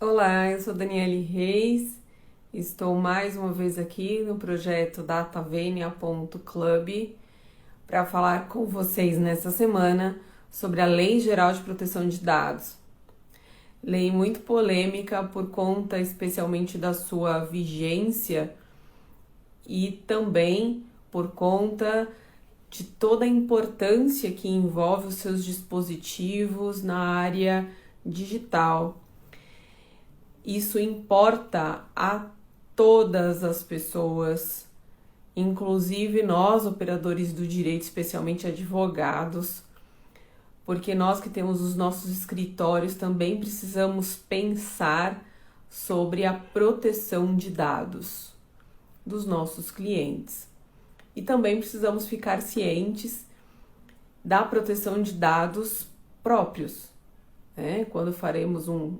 Olá, eu sou Daniele Reis, estou mais uma vez aqui no projeto datavenia.club para falar com vocês nessa semana sobre a Lei Geral de Proteção de Dados. Lei muito polêmica por conta especialmente da sua vigência e também por conta de toda a importância que envolve os seus dispositivos na área digital. Isso importa a todas as pessoas, inclusive nós, operadores do direito, especialmente advogados, porque nós que temos os nossos escritórios também precisamos pensar sobre a proteção de dados dos nossos clientes. E também precisamos ficar cientes da proteção de dados próprios, né? Quando faremos um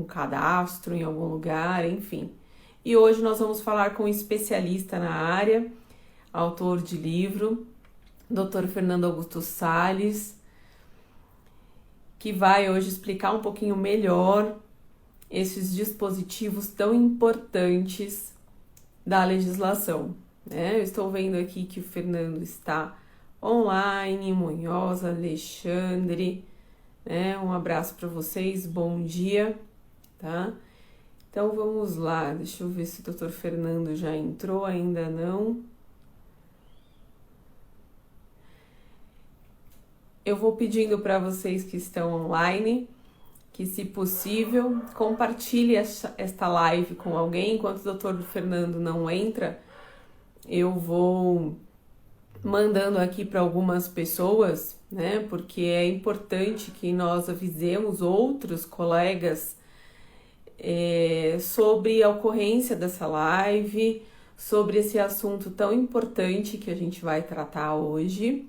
cadastro em algum lugar, enfim. E hoje nós vamos falar com um especialista na área, autor de livro, Dr. Fernando Augusto Salles, que vai hoje explicar um pouquinho melhor esses dispositivos tão importantes da legislação, né? Eu estou vendo aqui que o Fernando está online, Munhoz, Alexandre, né? Um abraço para vocês, bom dia. Tá? Então vamos lá, deixa eu ver se o Dr. Fernando já entrou, ainda não. Eu vou pedindo para vocês que estão online, que se possível, compartilhe esta live com alguém. Enquanto o Dr. Fernando não entra, eu vou mandando aqui para algumas pessoas, né? Porque é importante que nós avisemos outros colegas sobre a ocorrência dessa live, sobre esse assunto tão importante que a gente vai tratar hoje,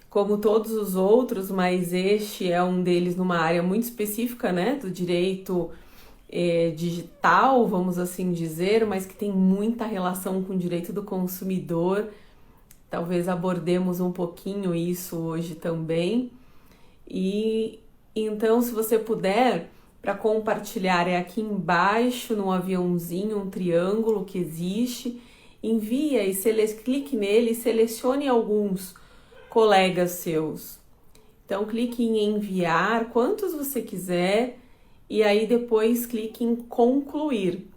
como todos os outros, mas este é um deles numa área muito específica, né, do direito digital, vamos assim dizer, mas que tem muita relação com o direito do consumidor. Talvez abordemos um pouquinho isso hoje também. E então, se você puder, para compartilhar é aqui embaixo, no aviãozinho, um triângulo que existe. Envia e clique nele e selecione alguns colegas seus. Então, clique em enviar, quantos você quiser, e aí depois clique em concluir.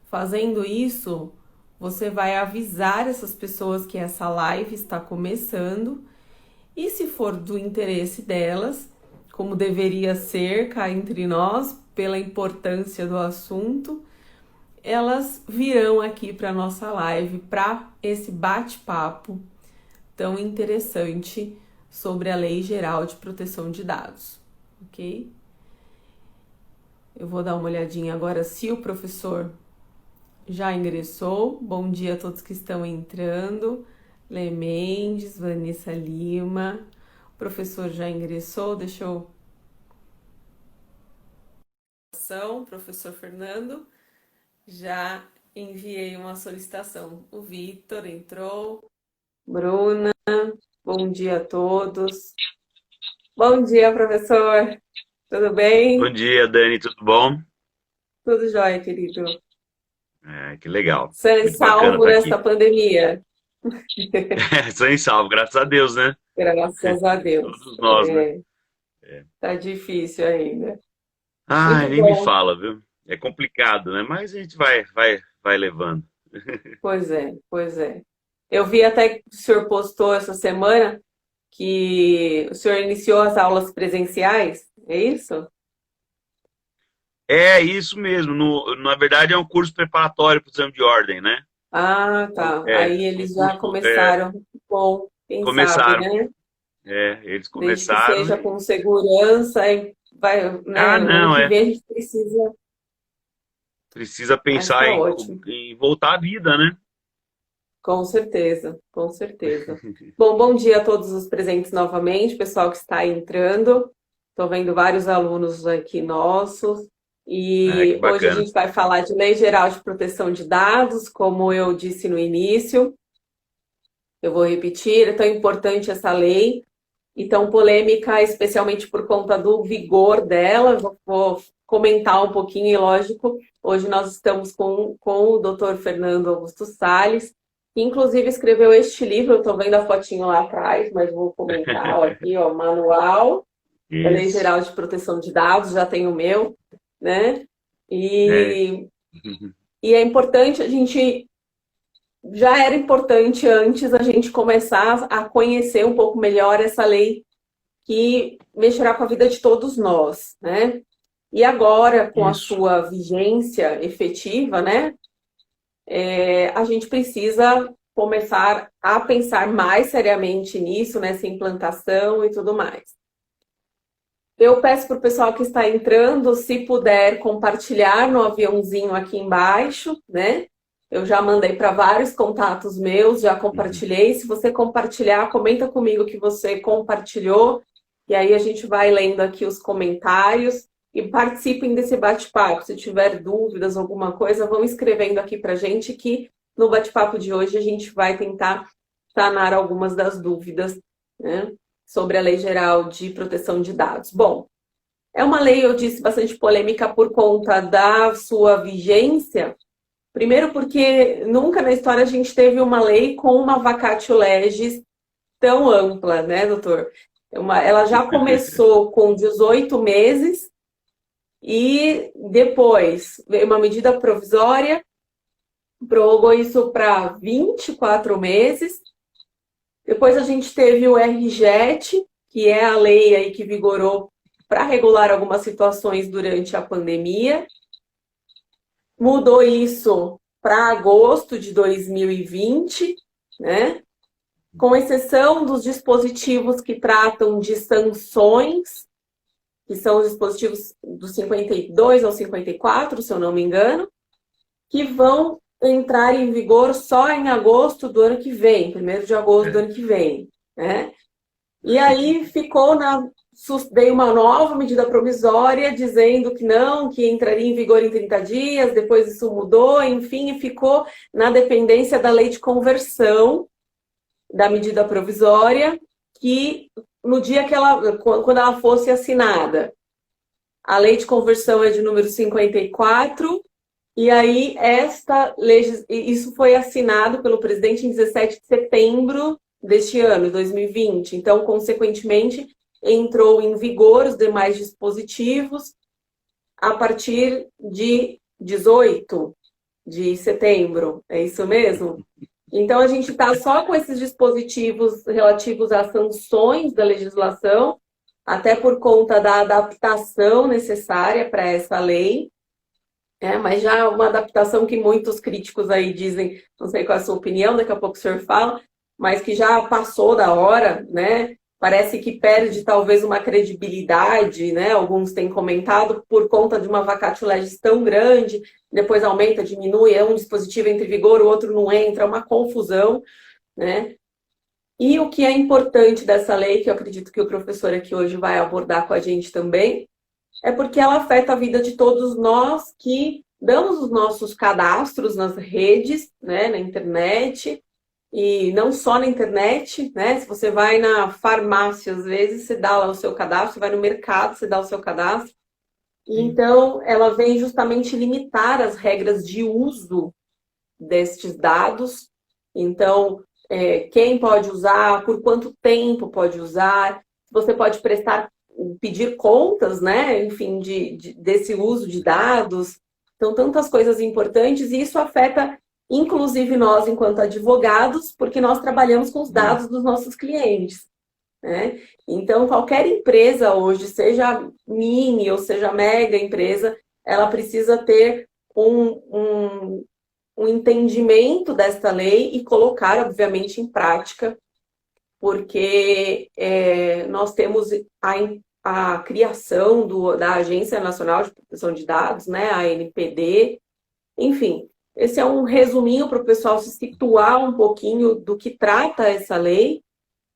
Fazendo isso, você vai avisar essas pessoas que essa live está começando, e se for do interesse delas, como deveria ser cá entre nós, pela importância do assunto, elas virão aqui para nossa live para esse bate-papo tão interessante sobre a Lei Geral de Proteção de Dados, ok? Eu vou dar uma olhadinha agora se o professor já ingressou. Bom dia a todos que estão entrando. Lê Mendes, Vanessa Lima. O professor já ingressou, deixa eu... Professor Fernando, já enviei uma solicitação. O Vitor entrou. Bruna, bom dia a todos. Bom dia, professor. Tudo Bom bem? dia, Dani, tudo bom? Tudo jóia, querido. Que legal. Sã Muito bacana salvo estar nesta aqui. pandemia. Sem salvo, graças a Deus, né? Graças a Deus. Todos nós, né? Tá difícil ainda. Ai, Muito nem me bom. fala, viu? É complicado, né? Mas a gente vai levando. Pois é, pois é. Eu vi até que o senhor postou essa semana que o senhor iniciou as aulas presenciais, é isso? É isso mesmo. Na verdade, é um curso preparatório para o exame de ordem, né? Ah, Então, tá. Aí um eles já curso. começaram. Bom, quem sabe, Começaram. né? Eles Desde que começaram seja com e. segurança, e vai, Ah, né? O ano não, que vem a gente precisa. precisa Mas pensar tá em, ótimo. em voltar à vida, né? Com certeza, com certeza. Bom, bom dia a todos os presentes novamente, pessoal que está entrando. Estou vendo vários alunos aqui nossos. Que E hoje a bacana. gente vai falar de Lei Geral de Proteção de Dados, como eu disse no início. Eu vou repetir, é tão importante essa lei e tão polêmica, especialmente por conta do vigor dela. Vou comentar um pouquinho, e lógico, hoje nós estamos com o Dr. Fernando Augusto Salles, que inclusive escreveu este livro, eu estou vendo a fotinho lá atrás, mas vou comentar, ó, aqui, ó, Manual da Lei Isso. Geral de Proteção de Dados, já tem o meu, né? É. E é importante a gente já era importante antes a gente começar a conhecer um pouco melhor essa lei que mexerá com a vida de todos nós, né? E agora, com a Isso. sua vigência efetiva, né, a gente precisa começar a pensar mais seriamente nisso, nessa implantação e tudo mais. Eu peço para o pessoal que está entrando, se puder compartilhar no aviãozinho aqui embaixo, né? Eu já mandei para vários contatos meus, já compartilhei. Se você compartilhar, comenta comigo que você compartilhou, e aí a gente vai lendo aqui os comentários e participem desse bate-papo. Se tiver dúvidas, alguma coisa, vão escrevendo aqui para a gente que no bate-papo de hoje a gente vai tentar sanar algumas das dúvidas, né, sobre a Lei Geral de Proteção de Dados. Bom, é uma lei, eu disse, bastante polêmica por conta da sua vigência. Primeiro porque nunca na história a gente teve uma lei com uma vacatio legis tão ampla, né, doutor? Ela já começou com 18 meses e depois veio uma medida provisória, prorrogou isso para 24 meses. Depois a gente teve o RJET, que é a lei aí que vigorou para regular algumas situações durante a pandemia. Mudou isso para agosto de 2020, né? Com exceção dos dispositivos que tratam de sanções, que são os dispositivos do 52 ao 54, se eu não me engano, que vão entrar em vigor só em agosto do ano que vem, 1º de agosto do ano que vem, né? E aí veio uma nova medida provisória dizendo que não, que entraria em vigor em 30 dias, depois isso mudou, enfim, e ficou na dependência da lei de conversão da medida provisória, que no dia que quando ela fosse assinada. A lei de conversão é de número 54, e aí isso foi assinado pelo presidente em 17 de setembro deste ano, 2020. Então, consequentemente, entrou em vigor os demais dispositivos a partir de 18 de setembro. É isso mesmo? Então, a gente está só com esses dispositivos relativos às sanções da legislação, até por conta da adaptação necessária para essa lei. Mas já é uma adaptação que muitos críticos aí dizem, não sei qual é a sua opinião, daqui a pouco o senhor fala, mas que já passou da hora, né? Parece que perde talvez uma credibilidade, né? Alguns têm comentado, por conta de uma vacatio legis tão grande, depois aumenta, diminui, um dispositivo entra em vigor, o outro não entra, é uma confusão, né? E o que é importante dessa lei, que eu acredito que o professor aqui hoje vai abordar com a gente também, é porque ela afeta a vida de todos nós que damos os nossos cadastros nas redes, né, na internet, e não só na internet, né? Se você vai na farmácia, às vezes, você dá lá o seu cadastro, você vai no mercado, você dá o seu cadastro. Então, ela vem justamente limitar as regras de uso destes dados. Então, quem pode usar, por quanto tempo pode usar, você pode pedir contas, né? Enfim, desse uso de dados. Então, tantas coisas importantes, e isso afeta, inclusive, nós, enquanto advogados, porque nós trabalhamos com os dados dos nossos clientes, né? Então, qualquer empresa hoje, seja mini ou seja mega empresa, ela precisa ter um entendimento desta lei e colocar, obviamente, em prática, porque nós temos a criação da Agência Nacional de Proteção de Dados, né, a ANPD. Enfim, esse é um resuminho para o pessoal se situar um pouquinho do que trata essa lei.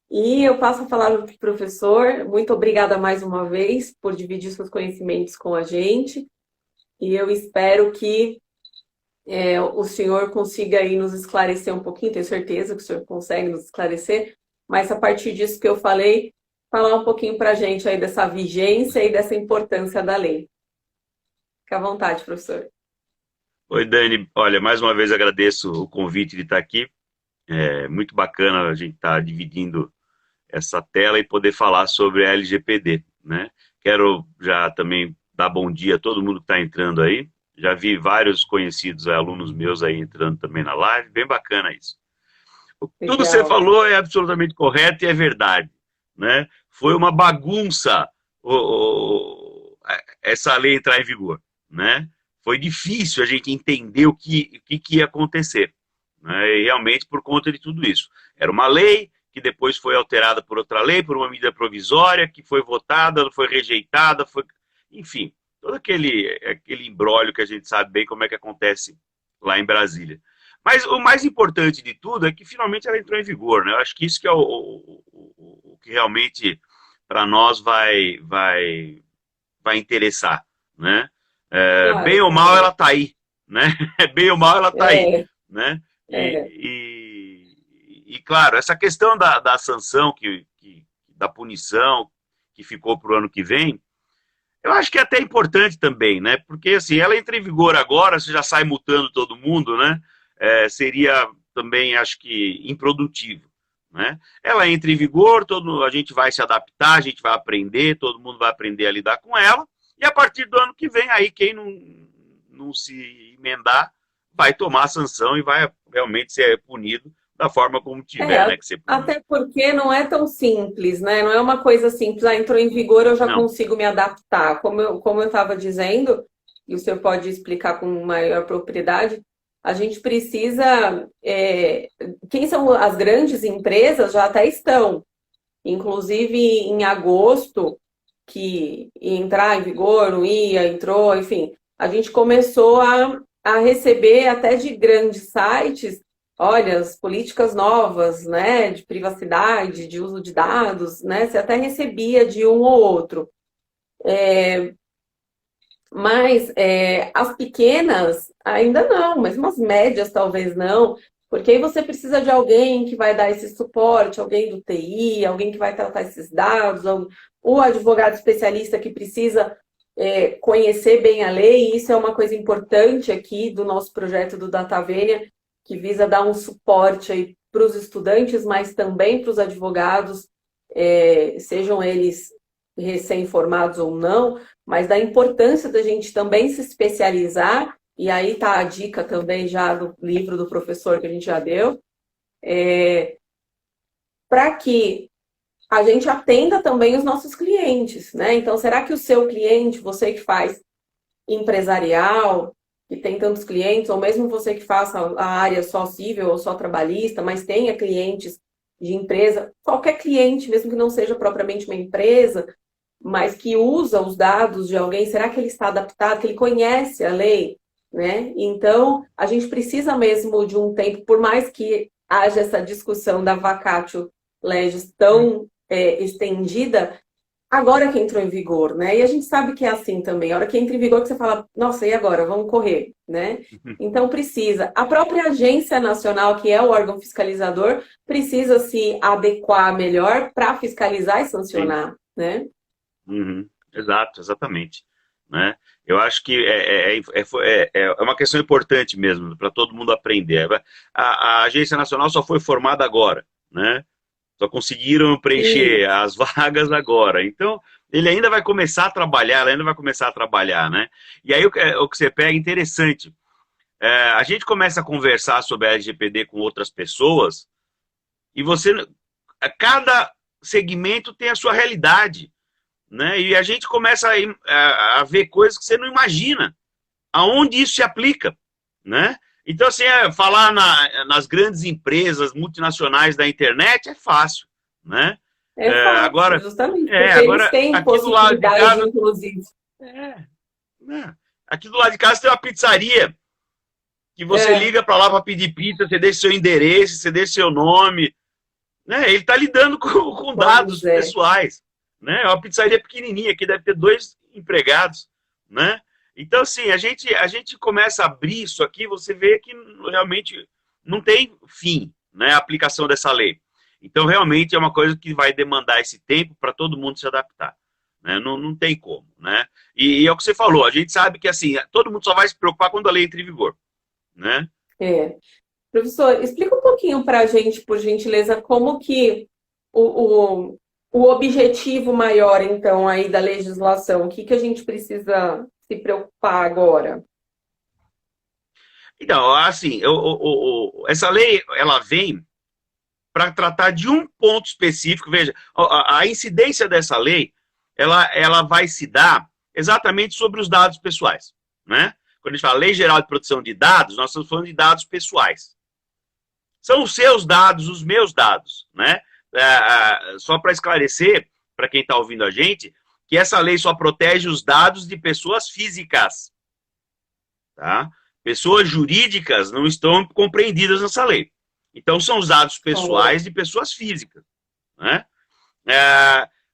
E eu passo a palavra para o professor. Muito obrigada mais uma vez por dividir seus conhecimentos com a gente. E eu espero que o senhor consiga aí nos esclarecer um pouquinho. Tenho certeza que o senhor consegue nos esclarecer. Mas a partir disso que eu falei, falar um pouquinho para a gente aí dessa vigência e dessa importância da lei. Fica à vontade, professor. Oi, Dani. Olha, mais uma vez agradeço o convite de estar aqui. É muito bacana a gente estar dividindo essa tela e poder falar sobre a LGPD, né? Quero já também dar bom dia a todo mundo que está entrando aí. Já vi vários conhecidos alunos meus aí entrando também na live. Bem bacana isso. Tudo que você Legal. falou é absolutamente correto e é verdade, né? Foi uma bagunça essa lei entrar em vigor, né? Foi difícil a gente entender o que ia acontecer, né? E realmente por conta de tudo isso. Era uma lei que depois foi alterada por outra lei, por uma medida provisória, que foi votada, foi rejeitada, enfim, todo aquele imbróglio que a gente sabe bem como é que acontece lá em Brasília. Mas o mais importante de tudo é que finalmente ela entrou em vigor, né? Eu acho que isso que é o que realmente para nós vai interessar, né? Bem Claro. ou mal ela está aí, né? Bem ou mal ela está aí, É, né? é. Claro, essa questão da sanção, da punição que ficou para o ano que vem, eu acho que é até importante também, né? Porque assim, ela entra em vigor agora, você já sai multando todo mundo, né? Seria também, acho que, improdutivo, né? Ela entra em vigor, a gente vai se adaptar, a gente vai aprender, todo mundo vai aprender a lidar com ela, e a partir do ano que vem, aí quem não se emendar vai tomar a sanção e vai realmente ser punido da forma como tiver, É, né, que ser punido. até porque não é tão simples, né? Não é uma coisa simples, entrou em vigor, eu já Não, consigo me adaptar. Como eu estava dizendo, e o senhor pode explicar com maior propriedade, a gente precisa. Quem são as grandes empresas já até estão. Inclusive, em agosto, que ia entrar em vigor, não ia, entrou, enfim, a gente começou a receber até de grandes sites, olha, as políticas novas, né, de privacidade, de uso de dados, né, você até recebia de um ou outro. Mas as pequenas ainda não, mas umas médias talvez não, porque aí você precisa de alguém que vai dar esse suporte, alguém do TI, alguém que vai tratar esses dados, o advogado especialista que precisa conhecer bem a lei, e isso é uma coisa importante aqui do nosso projeto do DataVenia, que visa dar um suporte aí para os estudantes, mas também para os advogados, sejam eles recém-formados ou não, mas da importância da gente também se especializar, e aí tá a dica também já do livro do professor que a gente já deu, para que a gente atenda também os nossos clientes, né? Então, será que o seu cliente, você que faz empresarial, que tem tantos clientes, ou mesmo você que faça a área só civil ou só trabalhista, mas tenha clientes de empresa, qualquer cliente, mesmo que não seja propriamente uma empresa, mas que usa os dados de alguém, será que ele está adaptado, que ele conhece a lei, né? Então, a gente precisa mesmo de um tempo, por mais que haja essa discussão da vacatio legis tão estendida, agora que entrou em vigor, né? E a gente sabe que é assim também, a hora que entra em vigor que você fala, nossa, e agora? Vamos correr, né? Então precisa. A própria Agência Nacional, que é o órgão fiscalizador, precisa se adequar melhor para fiscalizar e sim. sancionar, né? Uhum. Exato, exatamente. Né? Eu acho que é uma questão importante mesmo para todo mundo aprender. A Agência Nacional só foi formada agora, né? Só conseguiram Sim. preencher as vagas agora. Então, ele ainda vai começar a trabalhar, ela ainda vai começar a trabalhar, né? E aí o que você pega é interessante. A gente começa a conversar sobre a LGPD com outras pessoas e cada segmento tem a sua realidade, né? E a gente começa a ver coisas que você não imagina, aonde isso se aplica, né? Então, assim, falar nas grandes empresas multinacionais da internet é fácil, né? É fácil, Agora, justamente, porque eles têm aqui do lado de possibilidade, casa, inclusive. né? Aqui do lado de casa tem uma pizzaria que você É, liga para lá para pedir pizza, você deixa seu endereço, você deixa seu nome, né? Ele está lidando com pois dados é. pessoais, né? É uma pizzaria pequenininha que deve ter 2 empregados, né? Então, assim, a gente começa a abrir isso aqui, você vê que realmente não tem fim, né, a aplicação dessa lei. Então, realmente é uma coisa que vai demandar esse tempo para todo mundo se adaptar. né? Não, não tem como, né? E é o que você falou, a gente sabe que assim, todo mundo só vai se preocupar quando a lei entra em vigor, né? É. Professor, explica um pouquinho para a gente, por gentileza, como que o, o, o objetivo maior, então, aí da legislação, o que que a gente precisa se preocupar agora? Então, assim, essa lei, ela vem para tratar de um ponto específico. Veja, a incidência dessa lei, ela vai se dar exatamente sobre os dados pessoais, né? Quando a gente fala Lei Geral de Proteção de Dados, nós estamos falando de dados pessoais. São os seus dados, os meus dados, né? Só para esclarecer, para quem está ouvindo a gente, que essa lei só protege os dados de pessoas físicas, tá? Pessoas jurídicas não estão compreendidas nessa lei. Então, são os dados pessoais de pessoas físicas, né?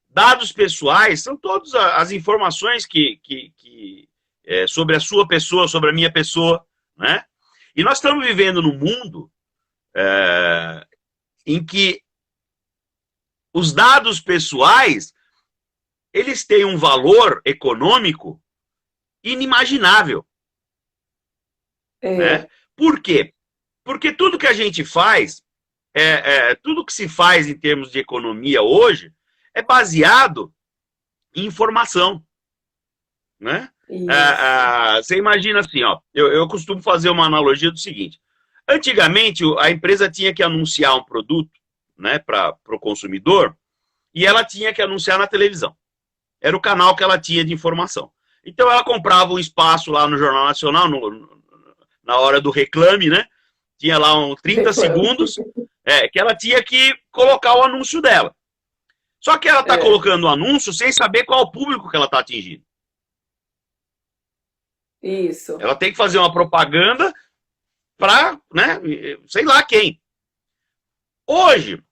Dados pessoais são todas as informações sobre a sua pessoa, sobre a minha pessoa, né? E nós estamos vivendo num mundo em que os dados pessoais, eles têm um valor econômico inimaginável. Né? Por quê? Porque tudo que a gente faz, tudo que se faz em termos de economia hoje, é baseado em informação. Né? Você imagina assim, ó, eu costumo fazer uma analogia do seguinte. Antigamente, a empresa tinha que anunciar um produto, né, para o consumidor, e ela tinha que anunciar na televisão. Era o canal que ela tinha de informação. Então, ela comprava um espaço lá no Jornal Nacional, na hora do reclame, né? Tinha lá uns 30 segundos que ela tinha que colocar o anúncio dela. Só que ela está colocando o anúncio sem saber qual o público que ela está atingindo. Isso. Ela tem que fazer uma propaganda para, né, sei lá quem. Hoje,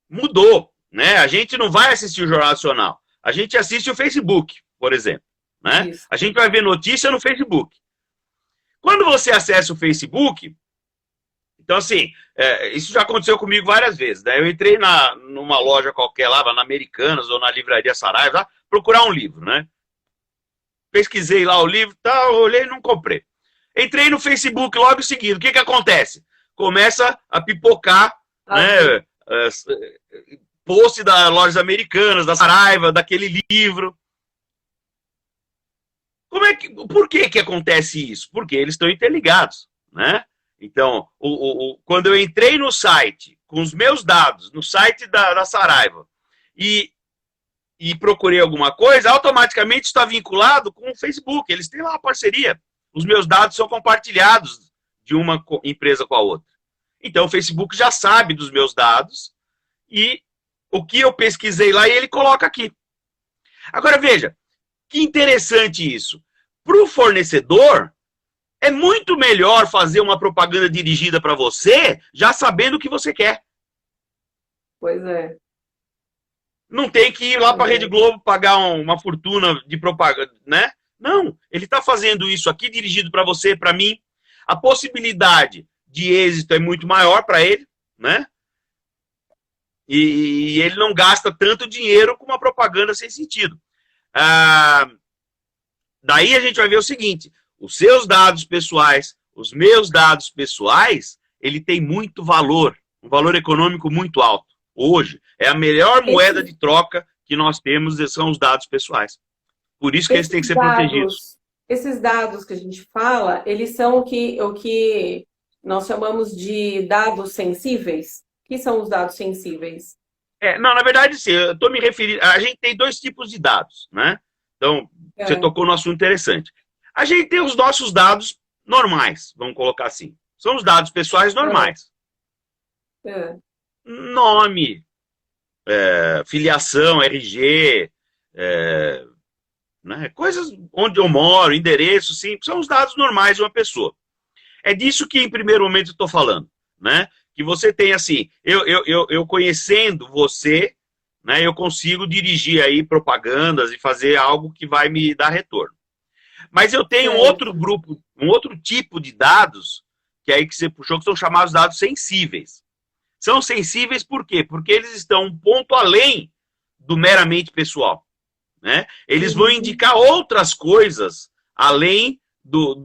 mudou, né? A gente não vai assistir o Jornal Nacional. A gente assiste o Facebook, por exemplo. Né? A gente vai ver notícia no Facebook. Quando você acessa o Facebook, então assim, isso já aconteceu comigo várias vezes. Né? Eu entrei numa loja qualquer lá na Americanas ou na Livraria Saraiva, lá, procurar um livro, né? Pesquisei lá o livro, olhei e não comprei. Entrei no Facebook logo em seguida. O que acontece? Começa a pipocar, né, post das lojas americanas, da Saraiva, daquele livro. Por que acontece isso? Porque eles estão interligados, né? Então, quando eu entrei no site, com os meus dados, no site da Saraiva, e procurei alguma coisa, automaticamente está vinculado com o Facebook. Eles têm lá uma parceria. Os meus dados são compartilhados de uma empresa com a outra. Então, o Facebook já sabe dos meus dados e o que eu pesquisei lá, ele coloca aqui. Agora, veja, que interessante isso. Para o fornecedor, é muito melhor fazer uma propaganda dirigida para você, já sabendo o que você quer. Pois é. Não tem que ir lá para a Rede Globo pagar uma fortuna de propaganda, né? Não, ele está fazendo isso aqui dirigido para você, para mim. A possibilidade de êxito é muito maior para ele, né? E ele não gasta tanto dinheiro com uma propaganda sem sentido. Daí a gente vai ver o seguinte, os seus dados pessoais, os meus dados pessoais, ele tem muito valor, um valor econômico muito alto. Hoje, é a melhor moeda de troca que nós temos, são os dados pessoais. Por isso que eles têm que ser protegidos. Esses dados que a gente fala, eles são o que nós chamamos de dados sensíveis. O que são os dados sensíveis? Não, na verdade, sim, eu estou me referindo... A gente tem dois tipos de dados, né? Então, você tocou no assunto interessante. A gente tem os nossos dados normais, vamos colocar assim. São os dados pessoais normais. Nome, filiação, RG, né, coisas onde eu moro, endereço, sim, são os dados normais de uma pessoa. É disso que, em primeiro momento, eu estou falando, né? Que você tem, assim, eu conhecendo você, né, eu consigo dirigir aí propagandas e fazer algo que vai me dar retorno. Mas eu tenho outro grupo, um outro tipo de dados, que é aí que você puxou, que são chamados dados sensíveis. São sensíveis por quê? Porque eles estão um ponto além do meramente pessoal. né? Eles vão indicar outras coisas além do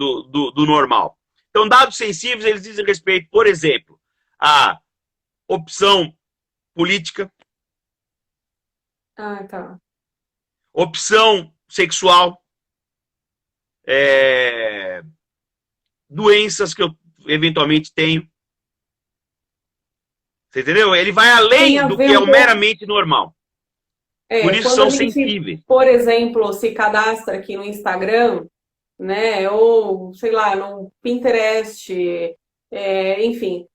normal. Então, dados sensíveis, eles dizem respeito, por exemplo, à opção política, Ah, tá. opção sexual, doenças que eu eventualmente tenho. Você entendeu? Ele vai Tem além a do ver que é um o pouco. meramente normal. Por isso Quando a são gente, sensíveis. por exemplo, se cadastra aqui no Instagram, né, ou sei lá, no Pinterest, enfim,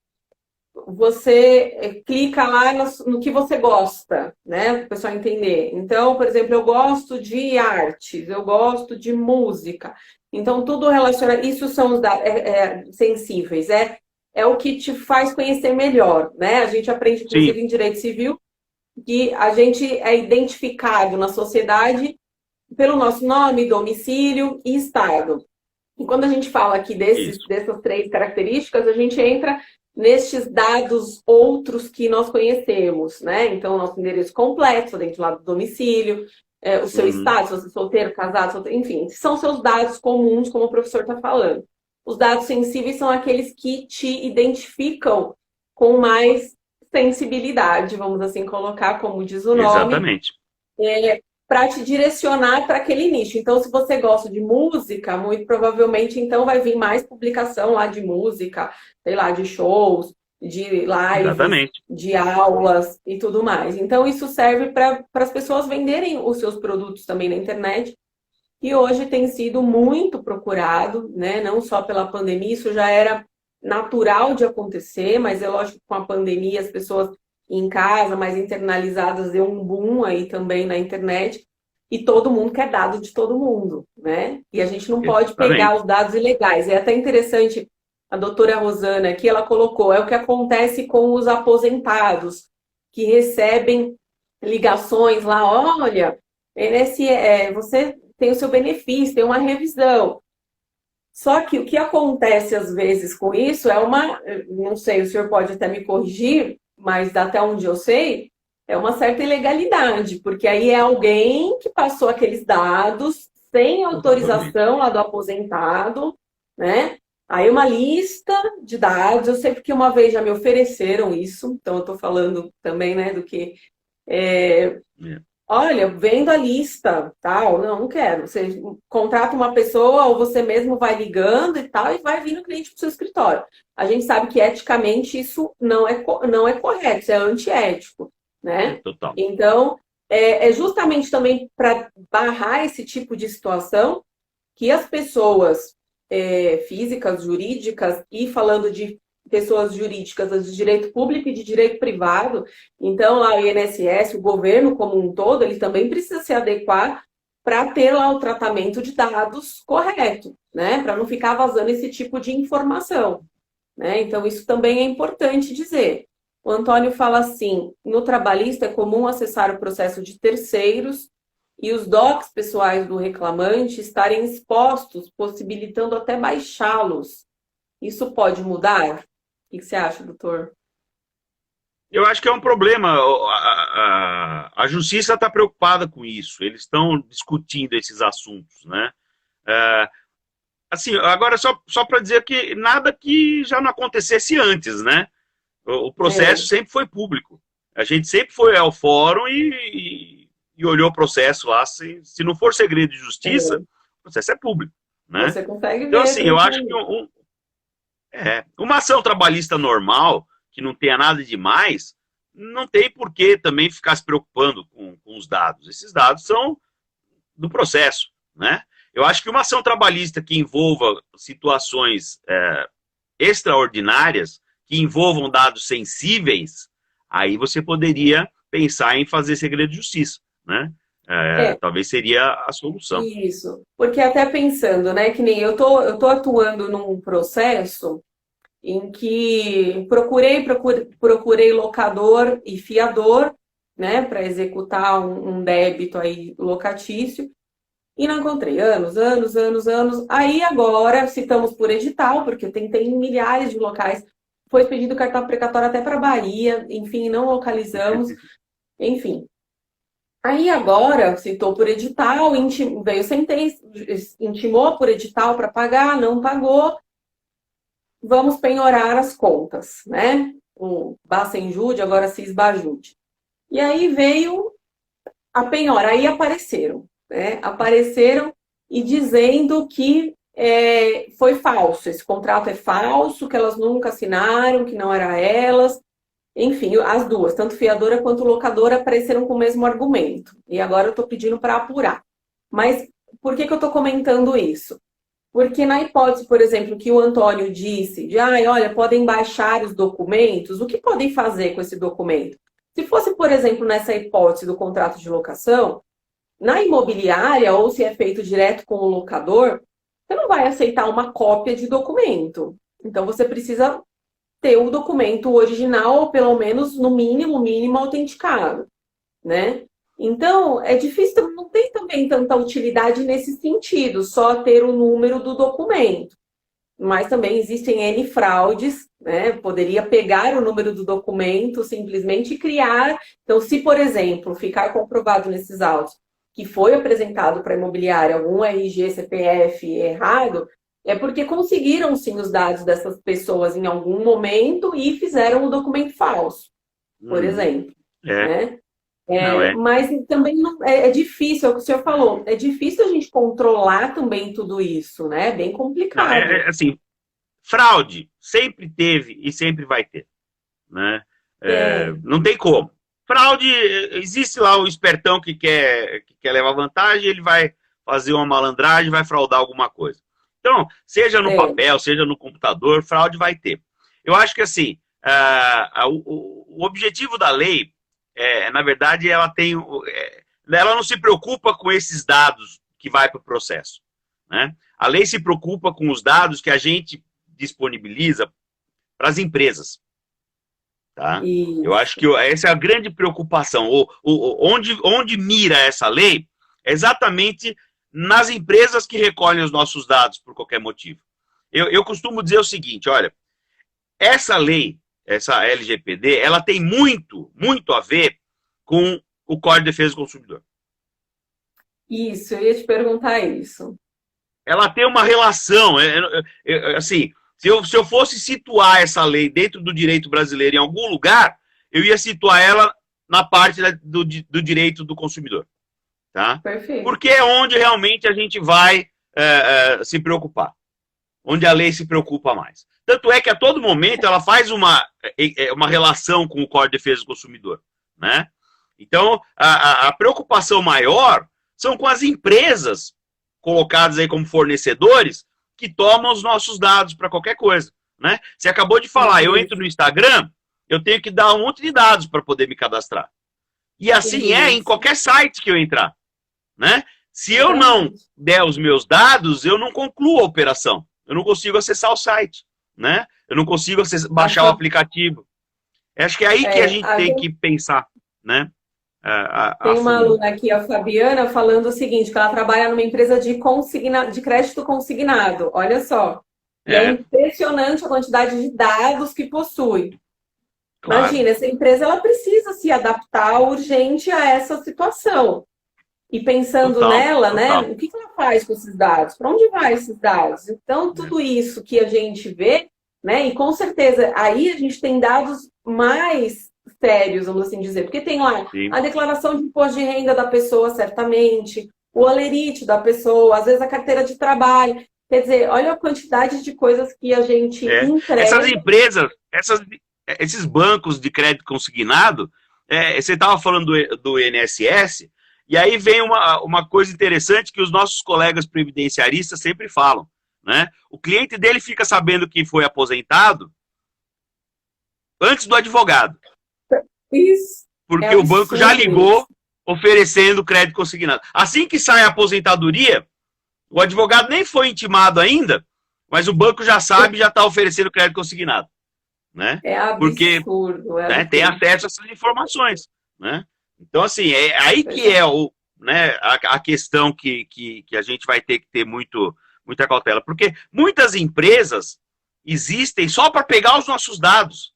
você clica lá no que você gosta, né, para o pessoal entender. Então, por exemplo, eu gosto de artes, eu gosto de música. Então, tudo relaciona. Isso são os dados sensíveis, é o que te faz conhecer melhor, né? A gente aprende, Sim, inclusive, em direito civil, que a gente é identificado na sociedade pelo nosso nome, domicílio e estado. E quando a gente fala aqui isso. dessas três características, a gente entra nestes dados outros que nós conhecemos, né? Então, nosso endereço completo, dentro lá do domicílio, o seu Uhum. estado, se você é solteiro, casado, solteiro, enfim, são seus dados comuns, como o professor está falando. Os dados sensíveis são aqueles que te identificam com mais sensibilidade, vamos assim colocar, como diz o nome, Exatamente. para te direcionar para aquele nicho. Então, se você gosta de música, muito provavelmente então vai vir mais publicação lá de música, sei lá, de shows, de lives, Exatamente. de aulas e tudo mais. Então, isso serve para as pessoas venderem os seus produtos também na internet. E hoje tem sido muito procurado, né? Não só pela pandemia, isso já era natural de acontecer, mas é lógico que com a pandemia as pessoas em casa, mais internalizadas, deu um boom aí também na internet, e todo mundo quer dado de todo mundo, né? E a gente não pode pegar Exatamente. os dados ilegais. É até interessante, a doutora Rosana aqui, ela colocou, é o que acontece com os aposentados, que recebem ligações lá, olha, você tem o seu benefício, tem uma revisão. Só que o que acontece às vezes com isso é não sei, o senhor pode até me corrigir, mas até onde eu sei, é uma certa ilegalidade, porque aí é alguém que passou aqueles dados sem Provavelmente. autorização lá do aposentado, né? Aí uma lista de dados, eu sei porque uma vez já me ofereceram isso, então eu estou falando também, né, do que é, É. olha, vendo a lista, tal, não quero. Você contrata uma pessoa ou você mesmo vai ligando e tal, e vai vindo cliente para o seu escritório. A gente sabe que eticamente isso não é correto, isso é antiético, É né? total. Então, é justamente também para barrar esse tipo de situação que as pessoas físicas, jurídicas, e falando de pessoas jurídicas, as de direito público e de direito privado, então lá o INSS, o governo como um todo, ele também precisa se adequar para ter lá o tratamento de dados correto, né? Para não ficar vazando esse tipo de informação, né? Então isso também é importante dizer. O Antônio fala assim: no trabalhista é comum acessar o processo de terceiros e os docs pessoais do reclamante estarem expostos, possibilitando até baixá-los. Isso pode mudar? O que você acha, doutor? Eu acho que é um problema. A justiça está preocupada com isso. Eles estão discutindo esses assuntos, né? É, assim, agora só para dizer que nada que já não acontecesse antes, né? O processo É, sempre foi público. A gente sempre foi ao fórum e olhou o processo lá. Se não for segredo de justiça, é. o processo é público, né? Você consegue Então, ver assim, eu acho que tranquilamente. uma ação trabalhista normal, que não tenha nada demais, não tem por que também ficar se preocupando com os dados. Esses dados são do processo, né? Eu acho que uma ação trabalhista que envolva situações extraordinárias, que envolvam dados sensíveis, aí você poderia pensar em fazer segredo de justiça, né? É, Talvez seria a solução. isso. Porque até pensando, né, que nem eu tô atuando num processo em que procurei locador e fiador, né, para executar um débito aí locatício, e não encontrei. Anos, anos, anos, anos. Aí agora, citamos por edital, porque eu tentei em milhares de locais. Foi pedido cartão precatório até para Bahia, enfim, não localizamos. Enfim, Aí agora, citou por edital, veio sentença, intimou por edital para pagar, não pagou, vamos penhorar as contas, né? O Bacenjude, agora Cisbajude. E aí veio a penhora, aí apareceram, né? Apareceram e dizendo que foi falso, esse contrato é falso, que elas nunca assinaram, que não era elas. Enfim, as duas, tanto fiadora quanto locadora, apareceram com o mesmo argumento. E agora eu estou pedindo para apurar. Mas por que eu estou comentando isso? Porque na hipótese, por exemplo, que o Antônio disse, de olha, podem baixar os documentos, o que podem fazer com esse documento? Se fosse, por exemplo, nessa hipótese do contrato de locação, na imobiliária, ou se é feito direto com o locador, você não vai aceitar uma cópia de documento. Então, você precisa ter o documento original, ou pelo menos, no mínimo autenticado, né? Então, é difícil, não tem também tanta utilidade nesse sentido, só ter o número do documento. Mas também existem N fraudes, né? Poderia pegar o número do documento simplesmente e criar. Então, se, por exemplo, ficar comprovado nesses autos que foi apresentado para a imobiliária algum RG, CPF errado, é porque conseguiram sim os dados dessas pessoas em algum momento e fizeram o documento falso, por exemplo. Né? Mas também é difícil, é o que o senhor falou, é difícil a gente controlar também tudo isso, né? É bem complicado. Não, assim, fraude sempre teve e sempre vai ter, né? Não tem como. Fraude, existe lá o espertão que quer levar vantagem, ele vai fazer uma malandragem, vai fraudar alguma coisa. Então, seja no papel, seja no computador, fraude vai ter. Eu acho que, assim, o objetivo da lei, na verdade, ela não se preocupa com esses dados que vai para o processo, né? A lei se preocupa com os dados que a gente disponibiliza para as empresas. Tá? Eu acho que essa é a grande preocupação. Onde mira essa lei é exatamente nas empresas que recolhem os nossos dados por qualquer motivo. Eu costumo dizer o seguinte, olha, essa lei, essa LGPD, ela tem muito a ver com o Código de Defesa do Consumidor. Isso, eu ia te perguntar isso. Ela tem uma relação, assim, se eu fosse situar essa lei dentro do direito brasileiro em algum lugar, eu ia situar ela na parte do direito do consumidor. Tá? Perfeito. Porque é onde realmente a gente vai se preocupar. Onde a lei se preocupa mais. Tanto é que a todo momento ela faz uma relação com o Código de Defesa do Consumidor. Né? Então, a preocupação maior são com as empresas colocadas aí como fornecedores que tomam os nossos dados para qualquer coisa, né? Você acabou de falar, eu entro no Instagram, eu tenho que dar um monte de dados para poder me cadastrar. E assim em qualquer site que eu entrar, né? Se eu não der os meus dados, eu não concluo a operação. Eu não consigo acessar o site, né? Eu não consigo baixar o aplicativo. Acho que é aí que a gente tem que pensar, né? Tem uma aluna aqui, a Fabiana, falando o seguinte, que ela trabalha numa empresa de crédito consignado. Olha só. É impressionante a quantidade de dados que possui. Claro. Imagina, essa empresa ela precisa se adaptar urgente a essa situação. E pensando nela, né, o que ela faz com esses dados? Para onde vai esses dados? Então, tudo isso que a gente vê, né, e com certeza aí a gente tem dados mais sérios, vamos assim dizer, porque tem lá a declaração de imposto de renda da pessoa, certamente, o holerite da pessoa, às vezes a carteira de trabalho. Quer dizer, olha a quantidade de coisas que a gente entrega. Essas empresas, esses bancos de crédito consignado, você estava falando do INSS, e aí vem uma coisa interessante que os nossos colegas previdenciaristas sempre falam, né? O cliente dele fica sabendo que foi aposentado antes do advogado. Isso. Porque o banco já ligou oferecendo crédito consignado. Assim que sai a aposentadoria, o advogado nem foi intimado ainda, mas o banco já sabe e já está oferecendo crédito consignado. Né? É absurdo. Porque tem acesso a essas informações. Né? Então, assim, é aí que é a questão que a gente vai ter que ter muita cautela. Porque muitas empresas existem só para pegar os nossos dados.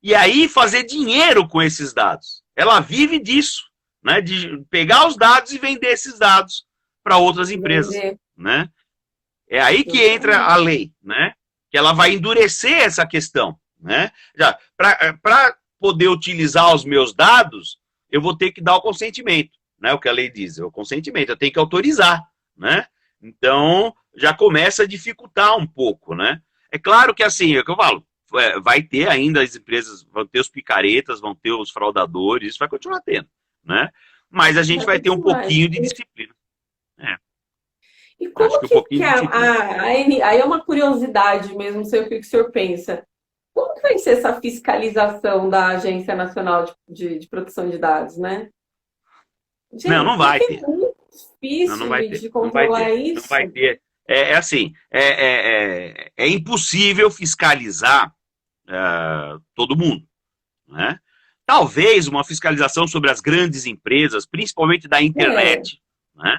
E aí fazer dinheiro com esses dados. Ela vive disso. né, de pegar os dados e vender esses dados para outras empresas, né? É aí que entra a lei, né? Que ela vai endurecer essa questão, né? Para poder utilizar os meus dados, eu vou ter que dar o consentimento, né? O que a lei diz, é o consentimento, eu tenho que autorizar, né? Então, já começa a dificultar um pouco, né? É claro que assim, é o que eu falo, vai ter ainda as empresas, vão ter os picaretas, vão ter os fraudadores, isso vai continuar tendo, né? Mas a gente vai ter um pouquinho de disciplina. É. E como Acho que um pouquinho que de disciplina. aí é uma curiosidade mesmo, não sei o que o senhor pensa. Como que vai ser essa fiscalização da Agência Nacional de Proteção de Dados, né? Não, não Gente, vai porque é ter. muito Não, não difícil vai de ter. Não vai controlar ter. Não isso. vai ter. É assim, é impossível fiscalizar todo mundo, né? Talvez uma fiscalização sobre as grandes empresas, principalmente da É, internet, né?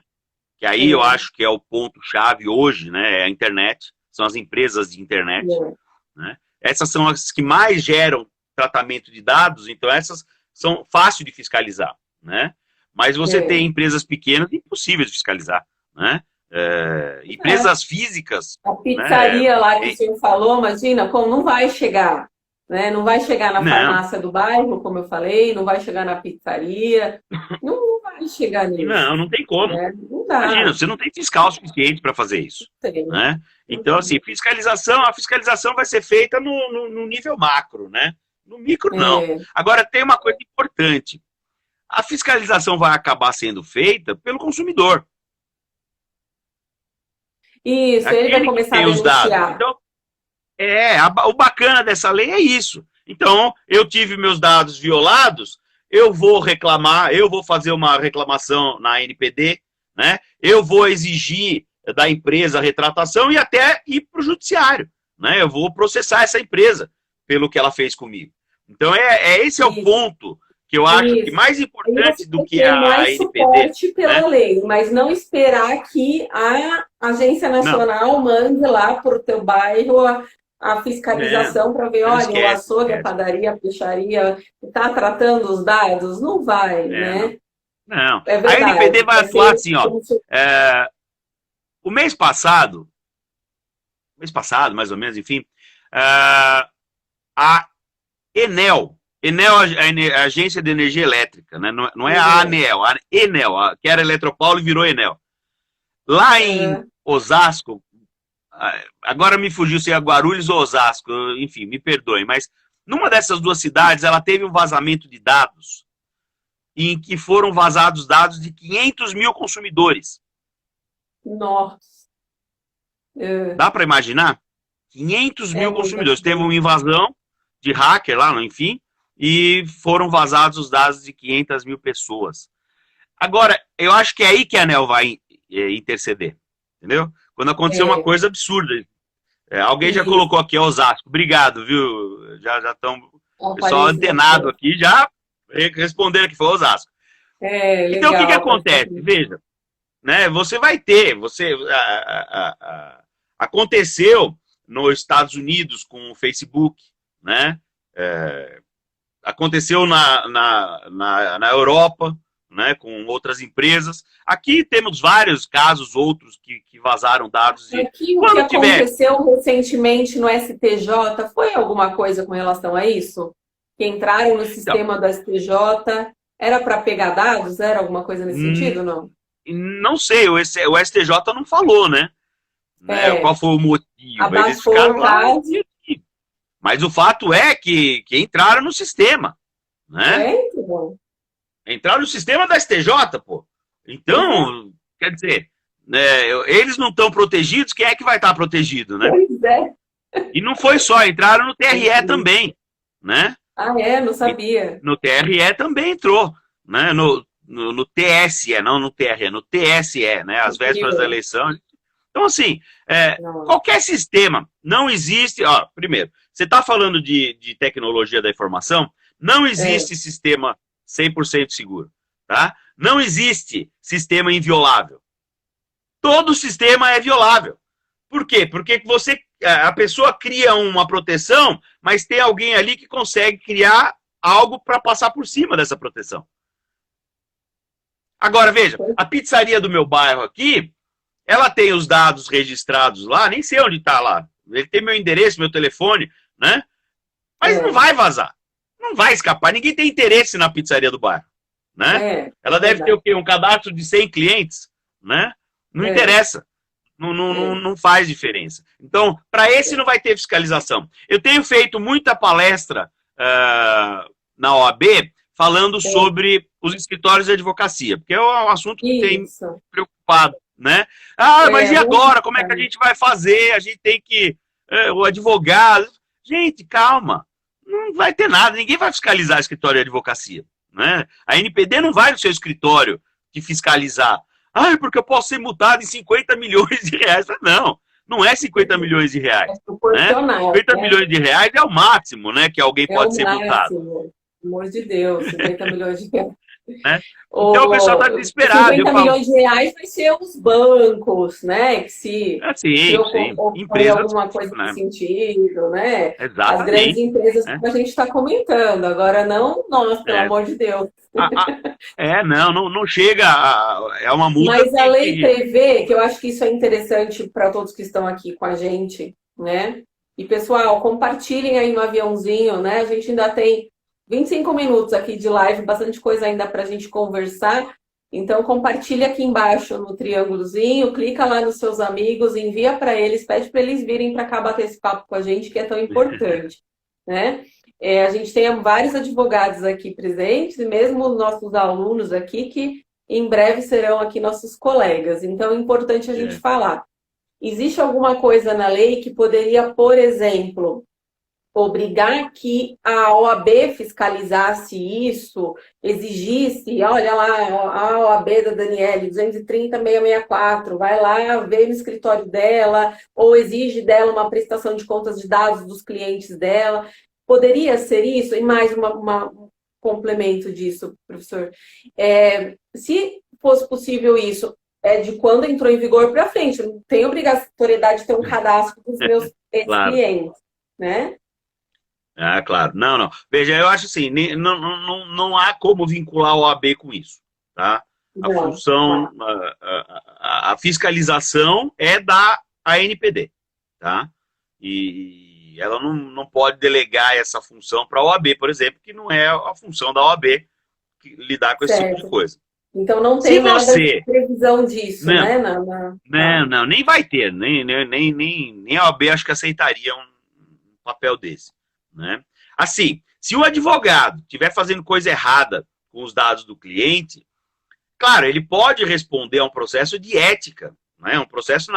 Que aí eu é, acho que é o ponto-chave hoje, né? É a internet, são as empresas de internet, é. né? Essas são as que mais geram tratamento de dados, então essas são fáceis de fiscalizar, né? Mas você tem É. empresas pequenas impossíveis de fiscalizar, né? É. Empresas físicas, A né? pizzaria lá que o senhor falou, imagina, como não vai chegar, né? Não vai chegar na Não, farmácia do bairro, como eu falei, não vai chegar na pizzaria, não vai chegar nisso, não, não tem como. né? Não Imagina, dá, você não tem fiscal suficiente para fazer não isso, tem. né? Então, assim, a fiscalização vai ser feita no nível macro, né? No micro, não. É, Agora, tem uma coisa importante. A fiscalização vai acabar sendo feita pelo consumidor, isso, ele vai aquele que começar a tem os dados. denunciar. Então, o bacana dessa lei é isso. Então, eu tive meus dados violados, eu vou reclamar, eu vou fazer uma reclamação na NPD, né? Eu vou exigir da empresa a retratação e até ir para o judiciário, né? Eu vou processar essa empresa pelo que ela fez comigo. Então, esse é o Isso, ponto que eu acho que isso. mais Aí você importante do vai que ter a mais NPD, suporte né? pela lei, mas não esperar que a Agência Não, Nacional mande lá para o teu bairro a não, fiscalização para ver, não olha, o esquece, açougue, a esquece. padaria, a peixaria está tratando os dados? Não vai, Não, né? não. É A NPD verdade. vai Vai atuar ser assim, ó. como se... É, o mês passado, mais ou menos, enfim, a Enel, a Agência de Energia Elétrica, né? Não é a ANEEL, a Enel, que era Eletropaulo e virou Enel. Lá em É, Osasco, agora me fugiu se é Guarulhos ou Osasco, enfim, me perdoem, mas numa dessas duas cidades ela teve um vazamento de dados em que foram vazados dados de 500 mil consumidores. nossa, é, Dá para imaginar? 500 é mil muita consumidores. Teve uma coisa. invasão de hacker lá, enfim, e foram vazados os dados de 500 mil pessoas. Agora, eu acho que é aí que a ANEL vai interceder, entendeu? Quando aconteceu uma É, coisa absurda. Alguém já isso, colocou aqui, Osasco. Obrigado, viu? Já estão, pessoal Aparecida. antenado aqui, já responderam que foi Osasco. É, Então, o que legal. acontece? Veja, né? Você vai ter, aconteceu nos Estados Unidos com o Facebook, né? Aconteceu na Europa, né? Com outras empresas. Aqui temos vários casos, outros que vazaram dados de Aqui o que quando tiver. aconteceu recentemente no STJ foi alguma coisa com relação a isso? Que entraram no Então, sistema do STJ, era para pegar dados? Era alguma coisa nesse sentido, não? não sei, o STJ não falou, né? Qual É, foi o motivo? Eles abafou ficaram o lá. caso. Mas o fato é que entraram no sistema, né? É, então. Entraram no sistema da STJ, pô. Então, quer dizer, né, eles não estão protegidos, quem é que vai estar protegido, né? Pois é. E não foi só, entraram no TRE também, né? Ah, é? Não sabia. No TRE também entrou, né? No TSE, não no TRE, no TSE, né? Às vésperas da eleição. Então, assim, Não. qualquer sistema, não existe. Ó, primeiro, você está falando de tecnologia da informação, não É, existe sistema 100% seguro, tá? Não existe sistema inviolável. Todo sistema é violável. Por quê? Porque a pessoa cria uma proteção, mas tem alguém ali que consegue criar algo para passar por cima dessa proteção. Agora, veja, a pizzaria do meu bairro aqui, ela tem os dados registrados lá, nem sei onde está lá. Ele tem meu endereço, meu telefone, né? Mas não vai vazar. Não vai escapar. Ninguém tem interesse na pizzaria do bairro, né? Ela deve ter o quê? Um cadastro de 100 clientes, né? Não interessa. Não faz diferença. Então, para esse não vai ter fiscalização. Eu tenho feito muita palestra na OAB falando sobre os escritórios de advocacia, porque é um assunto que tem preocupado, né? Mas e agora? Como é que a gente vai fazer? A gente tem que... o advogado... Gente, calma. Não vai ter nada. Ninguém vai fiscalizar escritório de advocacia, né? A NPD não vai no seu escritório te fiscalizar. Porque eu posso ser multado em 50 milhões de reais. Não é 50 milhões de reais. Né? 50 milhões de reais é o máximo, né, que alguém pode ser multado. Pelo amor de Deus, 50 milhões de reais. Né? Então o pessoal está desesperado. 50 milhões de reais vai ser os bancos, né? Que se empresas, alguma coisa nesse sentido, né? Exatamente. As grandes empresas que a gente está comentando. Agora não nós, pelo amor de Deus. Não chega, é uma multa. Mas a lei prevê, que eu acho que isso é interessante para todos que estão aqui com a gente, né? E pessoal, compartilhem aí no aviãozinho, né? A gente ainda tem 25 minutos aqui de live, bastante coisa ainda para a gente conversar. Então, compartilha aqui embaixo no triângulozinho, clica lá nos seus amigos, envia para eles, pede para eles virem para cá bater esse papo com a gente, que é tão importante, né? A gente tem vários advogados aqui presentes, e mesmo nossos alunos aqui, que em breve serão aqui nossos colegas. Então, é importante a gente falar. Existe alguma coisa na lei que poderia, por exemplo, obrigar que a OAB fiscalizasse isso, exigisse, olha lá, a OAB da Daniele, 230.664, vai lá ver no escritório dela, ou exige dela uma prestação de contas de dados dos clientes dela. Poderia ser isso? E mais um complemento disso, professor. Se fosse possível isso, de quando entrou em vigor para frente, não tem obrigatoriedade de ter um cadastro dos meus clientes, né? Claro. Não. Veja, eu acho assim, não há como vincular o OAB com isso, tá? A função, a fiscalização é da ANPD, tá? E ela não pode delegar essa função para a OAB, por exemplo, que não é a função da OAB lidar com esse tipo de coisa. Então não tem nada de previsão disso, né? Não, nem vai ter, nem a OAB acho que aceitaria um papel desse. Né? Assim, se o advogado estiver fazendo coisa errada com os dados do cliente, claro, ele pode responder a um processo de ética, né? Um processo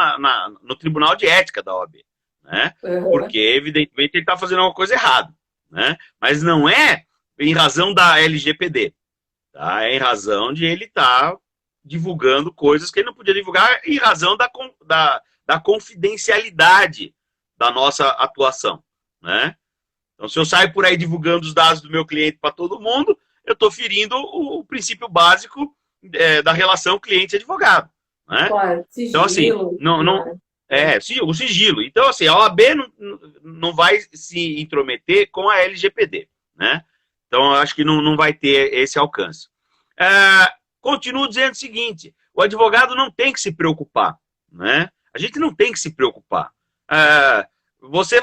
no Tribunal de Ética da OAB, né? Porque, evidentemente, ele está fazendo alguma coisa errada, né? Mas não é em razão da LGPD, tá? É em razão de ele estar divulgando coisas que ele não podia divulgar em razão da confidencialidade da nossa atuação, né? Então, se eu saio por aí divulgando os dados do meu cliente para todo mundo, eu estou ferindo o princípio básico da relação cliente-advogado. Né? Claro, sigilo. Então, assim, o sigilo. Então, assim, a OAB não vai se intrometer com a LGPD. Né? Então, eu acho que não vai ter esse alcance. Continuo dizendo o seguinte, o advogado não tem que se preocupar. Né? A gente não tem que se preocupar. Você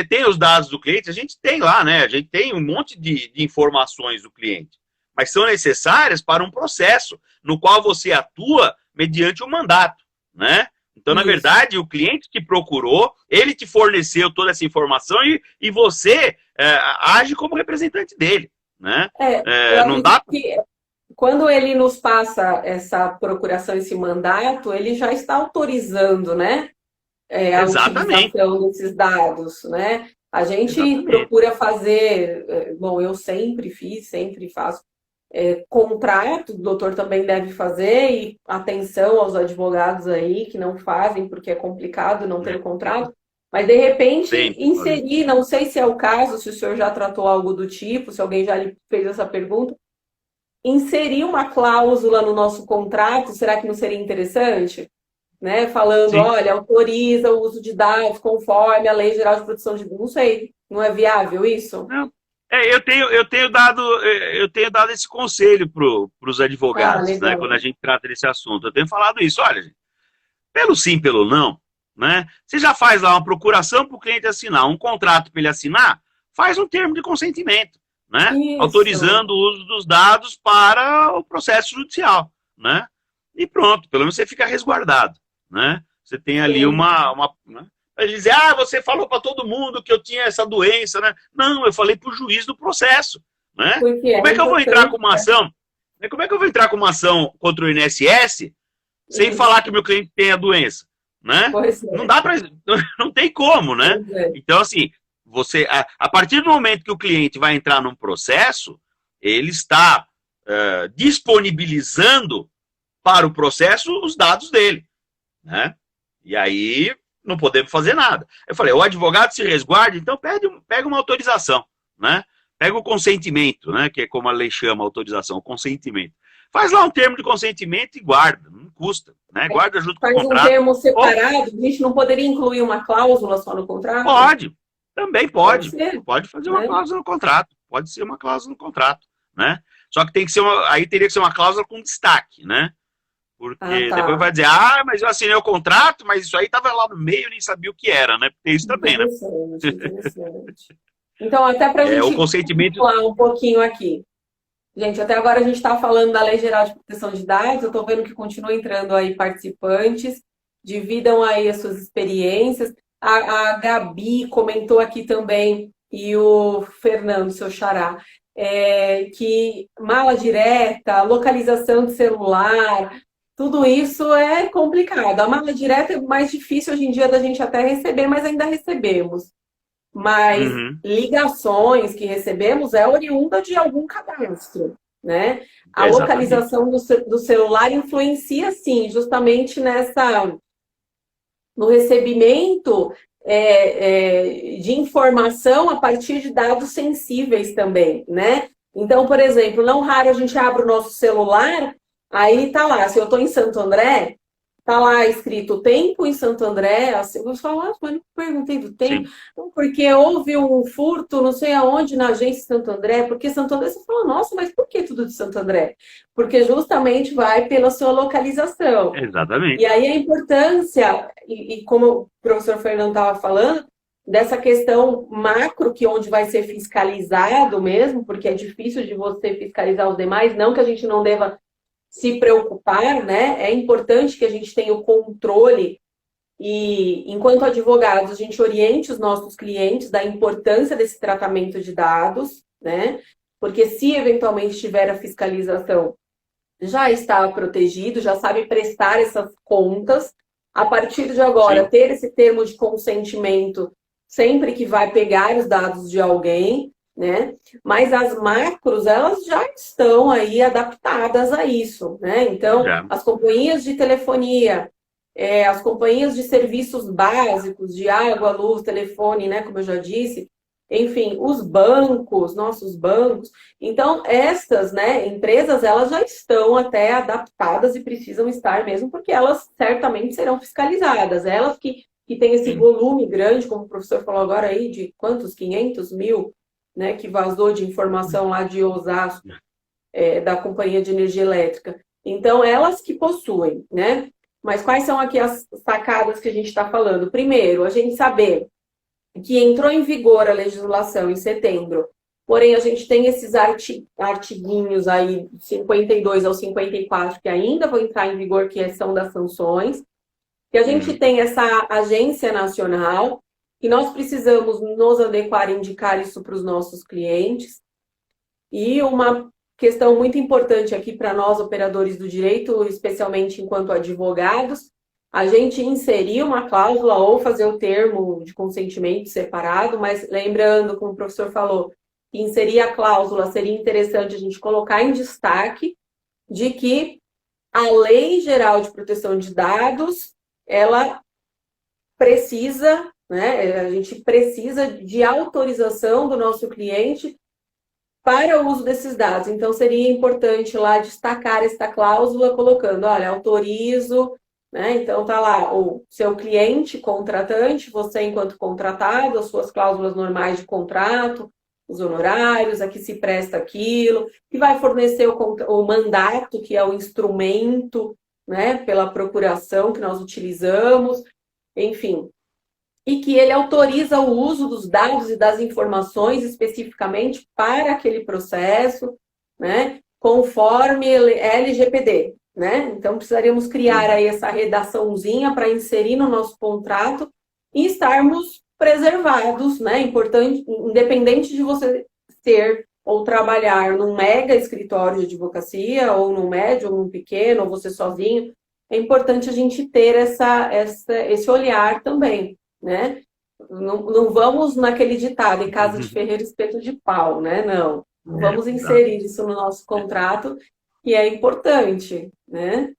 tem os dados do cliente, a gente tem lá, né? A gente tem um monte de informações do cliente, mas são necessárias para um processo no qual você atua mediante um mandato, né? Então, na verdade, o cliente te procurou, ele te forneceu toda essa informação e você age como representante dele, né? Não dá. Quando ele nos passa essa procuração, esse mandato, ele já está autorizando, né? A utilização desses dados, né? A gente procura fazer, eu sempre faço contrato, o doutor também deve fazer, e atenção aos advogados aí que não fazem, porque é complicado não ter contrato, mas de repente inserir, não sei se é o caso, se o senhor já tratou algo do tipo, se alguém já lhe fez essa pergunta, inserir uma cláusula no nosso contrato, será que não seria interessante? Né, falando, olha, autoriza o uso de dados conforme a Lei Geral de Proteção de Dados. Não sei, não é viável isso? Não. eu tenho dado esse conselho para os Ah, advogados, né, quando a legal. gente trata desse assunto. Eu tenho falado isso, olha, gente, pelo sim, pelo não, né? Você já faz lá uma procuração para o cliente assinar, um contrato para ele assinar, faz um termo de consentimento, né? Isso. Autorizando o uso dos dados para o processo judicial, né? E pronto, pelo menos você fica resguardado, né? Você tem ali Sim. né? Ele dizer, você falou para todo mundo que eu tinha essa doença, né? Não, eu falei para o juiz do processo, né? Porque Como é é que eu vou entrar importante, com uma né? ação? Como é que eu vou entrar com uma ação contra o INSS sem Isso. falar que o meu cliente tem a doença, né? Pois Não é. dá para, não tem como, né? Pois é. Então assim, a partir do momento que o cliente vai entrar num processo, ele está disponibilizando para o processo os dados dele, né? E aí não podemos fazer nada. Eu falei, o advogado se resguarda, então pega uma autorização, né? Pega o consentimento, né? Que é como a lei chama a autorização, o consentimento. Faz lá um termo de consentimento e guarda, não custa, né? Guarda junto com o Faz um contrato. termo Ou separado, a gente não poderia incluir uma cláusula só no contrato? pode, também Pode pode. ser, Pode fazer uma né? cláusula no contrato. Pode ser uma cláusula no contrato, né? Só que tem que ser aí teria que ser uma cláusula com destaque, né? Ah, Porque depois tá. vai dizer, mas eu assinei o contrato, mas isso aí estava lá no meio, eu nem sabia o que era, né? Tem isso também, né? Interessante, interessante. Então, até para a O gente consentimento. falar um pouquinho aqui. Gente, até agora a gente está falando da Lei Geral de Proteção de Dados, eu estou vendo que continua entrando aí participantes, dividam aí as suas experiências. A Gabi comentou aqui também, e o Fernando, seu xará, que mala direta, localização de celular, tudo isso é complicado. A mala direta é mais difícil hoje em dia da gente até receber, mas ainda recebemos. Mas Uhum, ligações que recebemos é oriunda de algum cadastro, né? A exatamente. localização do celular influencia, sim, justamente no recebimento de informação a partir de dados sensíveis também, né? Então, por exemplo, não raro a gente abre o nosso celular, aí tá lá, se eu estou em Santo André, tá lá escrito tempo em Santo André, assim, eu vou falar, mas não perguntei do tempo, Sim, não, porque houve um furto, não sei aonde, na agência de Santo André, porque Santo André, você fala, nossa, mas por que tudo de Santo André? Porque justamente vai pela sua localização. E exatamente. aí a importância, e como o professor Fernando estava falando, dessa questão macro, que onde vai ser fiscalizado mesmo, porque é difícil de você fiscalizar os demais, não que a gente não deva se preocupar, né? É importante que a gente tenha o controle e, enquanto advogados, a gente oriente os nossos clientes da importância desse tratamento de dados, né? Porque se eventualmente tiver a fiscalização, já está protegido, já sabe prestar essas contas. A partir de agora, Sim, ter esse termo de consentimento sempre que vai pegar os dados de alguém, né? Mas as macros, elas já estão aí adaptadas a isso, né? Então, já, as companhias de telefonia, as companhias de serviços básicos, de água, luz, telefone, né? Como eu já disse, enfim, os bancos, nossos bancos. Então, estas, né, empresas, elas já estão até adaptadas e precisam estar mesmo, porque elas certamente serão fiscalizadas. Elas que têm esse sim, volume grande, como o professor falou agora aí, de quantos? 500 mil, né, que vazou de informação lá de Osasco, da Companhia de Energia Elétrica. Então, elas que possuem, né? Mas quais são aqui as sacadas que a gente está falando? Primeiro, a gente saber que entrou em vigor a legislação em setembro, porém a gente tem esses artiguinhos aí, 52 ao 54, que ainda vão entrar em vigor, que são das sanções, que a gente uhum, tem essa agência nacional, que nós precisamos nos adequar e indicar isso para os nossos clientes, e uma questão muito importante aqui para nós, operadores do direito, especialmente enquanto advogados, a gente inserir uma cláusula ou fazer o termo de consentimento separado, mas lembrando, como o professor falou, que inserir a cláusula seria interessante a gente colocar em destaque de que a Lei Geral de Proteção de Dados, ela precisa, né, a gente precisa de autorização do nosso cliente para o uso desses dados. Então, seria importante lá destacar esta cláusula, colocando, olha, autorizo, né? Então, tá lá o seu cliente contratante, você enquanto contratado, as suas cláusulas normais de contrato, os honorários, a que se presta aquilo, que vai fornecer o mandato, que é o instrumento, né, pela procuração que nós utilizamos, enfim. E que ele autoriza o uso dos dados e das informações especificamente para aquele processo, né, conforme LGPD, né? Então, precisaríamos criar aí essa redaçãozinha para inserir no nosso contrato e estarmos preservados, né? Importante, independente de você ter ou trabalhar num mega escritório de advocacia, ou num médio, ou num pequeno, ou você sozinho, é importante a gente ter esse olhar também, né? Não vamos naquele ditado, em casa de ferreiro, espeto de pau, né? Não. Vamos inserir isso no nosso contrato, que é importante, né? Deixa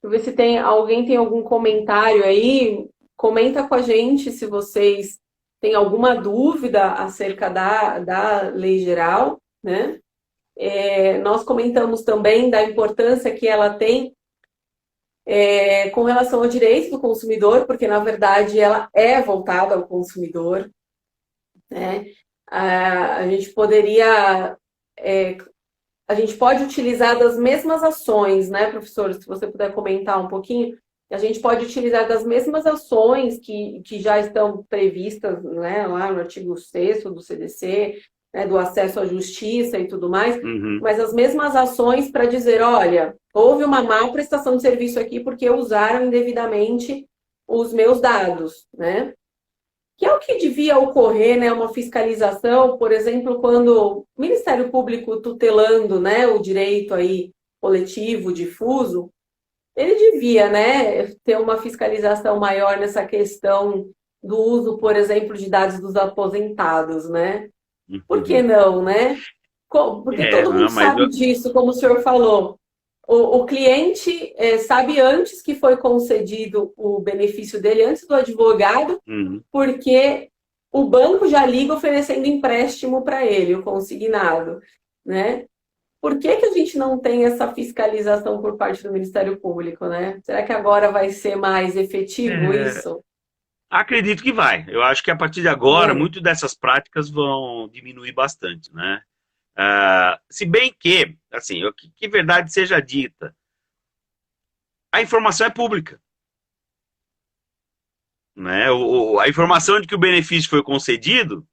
eu ver se alguém tem algum comentário aí. Comenta com a gente se vocês têm alguma dúvida acerca da lei geral, né? Nós comentamos também da importância que ela tem com relação ao direito do consumidor, porque, na verdade, ela é voltada ao consumidor, né? A gente pode utilizar das mesmas ações, né, professor? Se você puder comentar um pouquinho, a gente pode utilizar das mesmas ações que já estão previstas, né, lá no artigo 6º do CDC, né, do acesso à justiça e tudo mais, mas as mesmas ações para dizer, olha, houve uma má prestação de serviço aqui porque usaram indevidamente os meus dados, né? Que é o que devia ocorrer, né, uma fiscalização, por exemplo, quando o Ministério Público tutelando, né, o direito aí coletivo, difuso, ele devia, né, ter uma fiscalização maior nessa questão do uso, por exemplo, de dados dos aposentados, né? Por que não, né? Porque todo mundo sabe disso, como o senhor falou. O cliente sabe antes que foi concedido o benefício dele, antes do advogado, porque o banco já liga oferecendo empréstimo para ele, o consignado, né? Por que a gente não tem essa fiscalização por parte do Ministério Público, né? Será que agora vai ser mais efetivo isso? Acredito que vai. Eu acho que a partir de agora, muito dessas práticas vão diminuir bastante, né? Se bem que, assim, que verdade seja dita, a informação é pública. Né? A informação de que o benefício foi concedido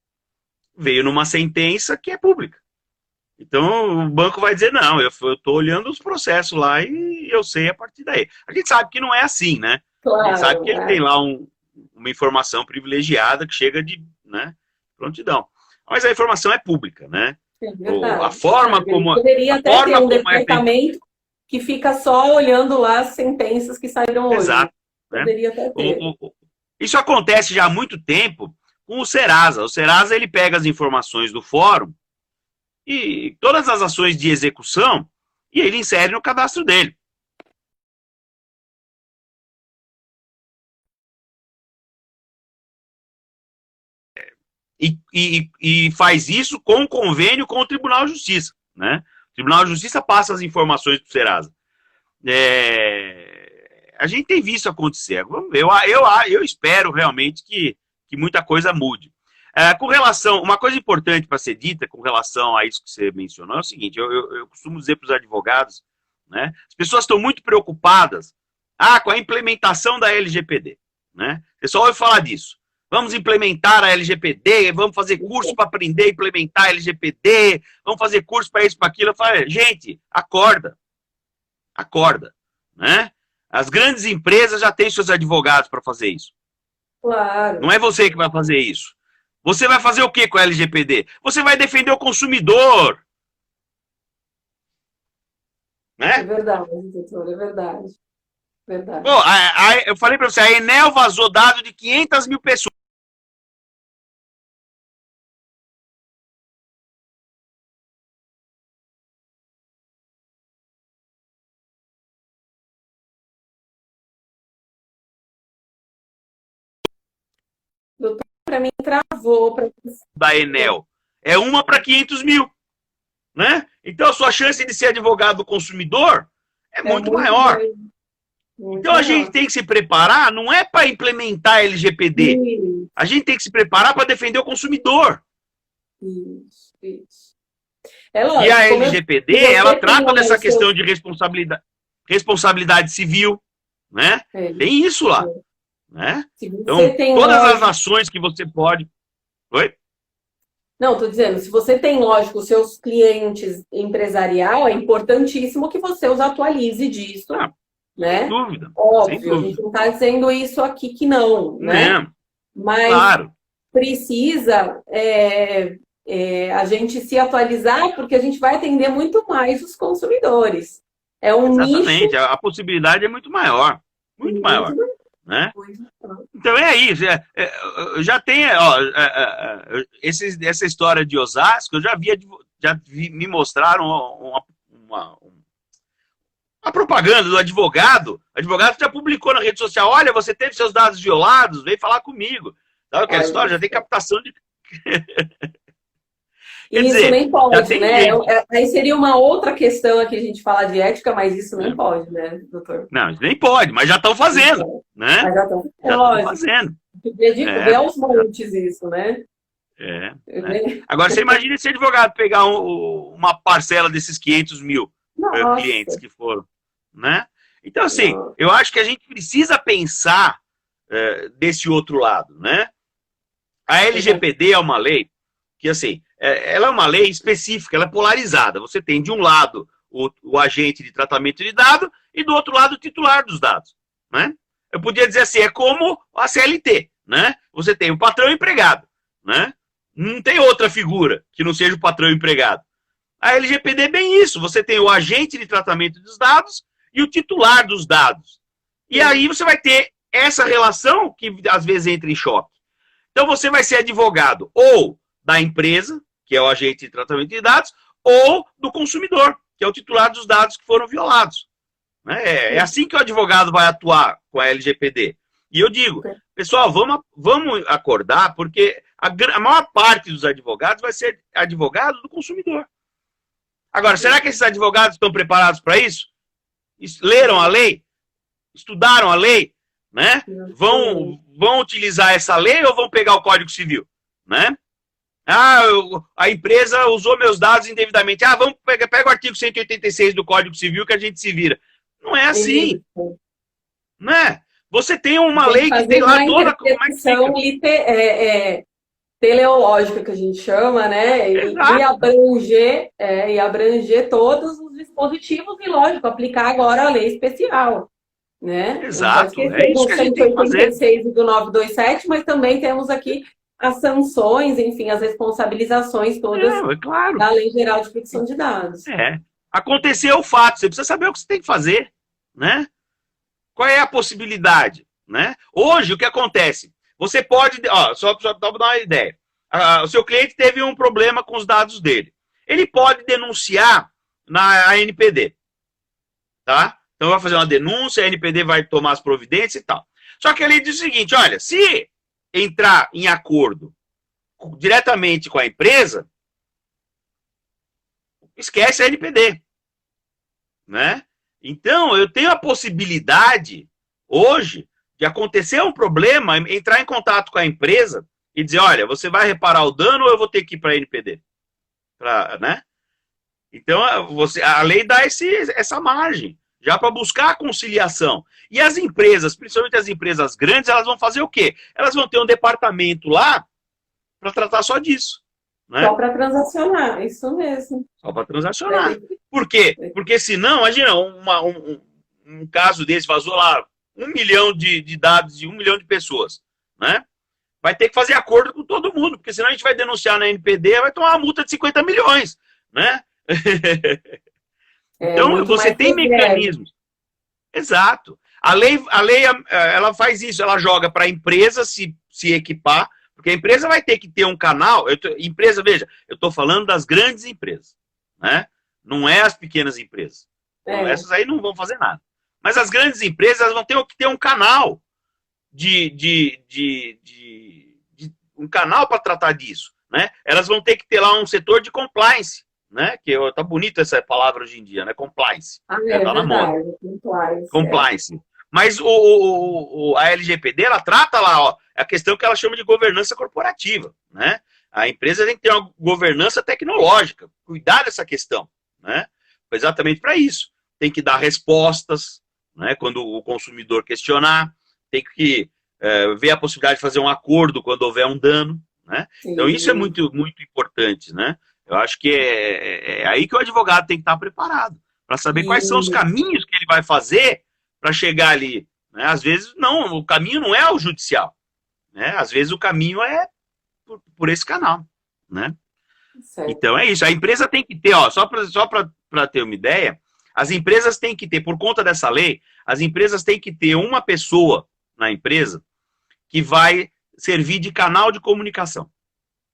veio numa sentença que é pública. Então, o banco vai dizer, não, eu estou olhando os processos lá e eu sei a partir daí. A gente sabe que não é assim, né? Claro, a gente sabe que ele tem lá uma informação privilegiada que chega de, né, prontidão. Mas a informação é pública, né? A forma como... Poderia até ter um departamento que fica só olhando lá as sentenças que saíram hoje. Exato. Poderia até ter. Isso acontece já há muito tempo com o Serasa. O Serasa, ele pega as informações do fórum e todas as ações de execução e ele insere no cadastro dele. E faz isso com convênio com o Tribunal de Justiça, né? O Tribunal de Justiça passa as informações para o Serasa. A gente tem visto acontecer. Eu espero realmente que muita coisa mude. Com relação, uma coisa importante para ser dita com relação a isso que você mencionou é o seguinte, eu costumo dizer para os advogados, né? As pessoas estão muito preocupadas com a implementação da LGPD, né? O pessoal ouve falar disso. Vamos implementar a LGPD, vamos fazer curso para aprender a implementar a LGPD, vamos fazer curso para isso, para aquilo. Eu falo, gente, acorda, né? As grandes empresas já têm seus advogados para fazer isso. Claro. Não é você que vai fazer isso. Você vai fazer o que com a LGPD? Você vai defender o consumidor. Né? É verdade, doutor, é verdade. Verdade. Bom, eu falei para você, a Enel vazou dado de 500 mil pessoas. Doutor, para mim travou. Da Enel. É 1 para 500 mil. Né? Então a sua chance de ser advogado do consumidor é muito maior. Então a gente tem que se preparar, não é para implementar a LGPD. A gente tem que se preparar para defender o consumidor. Isso. É E a lógico, LGPD, se ela você tem trata lá dessa os seus... questão de responsabilidade civil, né? É, Tem isso lá, é. né? Se você Então, tem todas as lógico... ações que você pode... Oi? Não, estou dizendo, se você tem, lógico, os seus clientes empresarial, é importantíssimo que você os atualize disso, Ah, sem né? dúvida, sem Óbvio, a gente dúvida. não está dizendo isso aqui que não, né? Não, Mas claro, precisa a gente se atualizar porque a gente vai atender muito mais os consumidores. É um nicho exatamente. A possibilidade é muito muito, maior, né? muito. Então é isso. Já tem, ó, essa história de Osasco, eu me mostraram uma propaganda do advogado. O advogado já publicou na rede social: olha, você teve seus dados violados, vem falar comigo. Sabe aquela Olha, história? Já tem captação de. Quer isso dizer, nem já pode, tem né? gente. Aí seria uma outra questão aqui a gente falar de ética, mas isso nem Né? pode, né, doutor? Não, isso nem pode, mas já estão fazendo, né? Mas já estão, é Já estão lógico. fazendo. Vê É, aos montes isso, né? né? Agora, você imagina esse advogado pegar uma parcela desses 500 mil clientes Nossa, que foram, né? Então, assim, nossa. eu acho que a gente precisa pensar desse outro lado, né? A LGPD é uma lei que, assim, ela é uma lei específica, ela é polarizada. Você tem, de um lado, o agente de tratamento de dados e, do outro lado, o titular dos dados, né? Eu podia dizer assim, é como a CLT, né? Você tem o patrão e o empregado, né? Não tem outra figura que não seja o patrão e o empregado. A LGPD é bem isso. Você tem o agente de tratamento dos dados e o titular dos dados. E aí você vai ter essa relação que, às vezes, entra em choque. Então, você vai ser advogado ou da empresa, que é o agente de tratamento de dados, ou do consumidor, que é o titular dos dados que foram violados. É assim que o advogado vai atuar com a LGPD. E eu digo, pessoal, vamos acordar, porque a maior parte dos advogados vai ser advogado do consumidor. Agora, será que esses advogados estão preparados para isso? Leram a lei? Estudaram a lei? Né? Vão utilizar essa lei ou vão pegar o Código Civil? Né? A empresa usou meus dados indevidamente. Vamos pega o artigo 186 do Código Civil que a gente se vira. Não é assim. Né? Você tem uma lei que tem lá toda como é que fica. Teleológica, que a gente chama, né? E abranger todos os dispositivos e, lógico, aplicar agora a lei especial, né? Não pode Exato, é esquecer isso do que a gente tem que fazer. 186 e do 927, mas também temos aqui as sanções, enfim, as responsabilizações todas claro. da Lei Geral de Proteção de Dados. Aconteceu o fato, você precisa saber o que você tem que fazer, né? Qual é a possibilidade, né? Hoje, o que acontece? Você pode, só para dar uma ideia, o seu cliente teve um problema com os dados dele. Ele pode denunciar na ANPD, tá? Então vai fazer uma denúncia, a ANPD vai tomar as providências e tal. Só que ele diz o seguinte, olha, se entrar em acordo diretamente com a empresa, esquece a ANPD, né? Então, eu tenho a possibilidade, hoje, de acontecer um problema, entrar em contato com a empresa e dizer, olha, você vai reparar o dano ou eu vou ter que ir para a NPD? Né? Então, a lei dá essa margem, já para buscar a conciliação. E as empresas, principalmente as empresas grandes, elas vão fazer o quê? Elas vão ter um departamento lá para tratar só disso. Né? Só para transacionar, isso mesmo. Só para transacionar. Por quê? Porque senão, imagina, um caso desse vazou lá 1 milhão de dados de 1 milhão de pessoas, né? Vai ter que fazer acordo com todo mundo, porque senão a gente vai denunciar na NPD, vai tomar uma multa de 50 milhões, né? Então, você tem mecanismos. Exato. A lei, ela faz isso, ela joga para a empresa se equipar, porque a empresa vai ter que ter um canal. Empresa, veja, eu estou falando das grandes empresas, né? Não é as pequenas empresas. Então, essas aí não vão fazer nada. Mas as grandes empresas, elas vão ter que ter um canal um canal para tratar disso, né? Elas vão ter que ter lá um setor de compliance, né? Que tá bonita essa palavra hoje em dia, né? Compliance. Tá na moda. Compliance. Mas a LGPD, ela trata lá, a questão que ela chama de governança corporativa, né? A empresa tem que ter uma governança tecnológica, cuidar dessa questão, né? Exatamente para isso. Tem que dar respostas, né, quando o consumidor questionar, tem que ver a possibilidade de fazer um acordo quando houver um dano, né? Então isso é Sim. muito, muito importante, né? Eu acho que é aí que o advogado tem que estar preparado, para saber quais são os E, caminhos que ele vai fazer para chegar ali, né? Às vezes, não, o caminho não é o judicial, né? Às vezes o caminho é por esse canal, né? certo. Então é isso. A empresa tem que ter, ó, só para ter uma ideia, as empresas têm que ter, por conta dessa lei, as empresas têm que ter uma pessoa na empresa que vai servir de canal de comunicação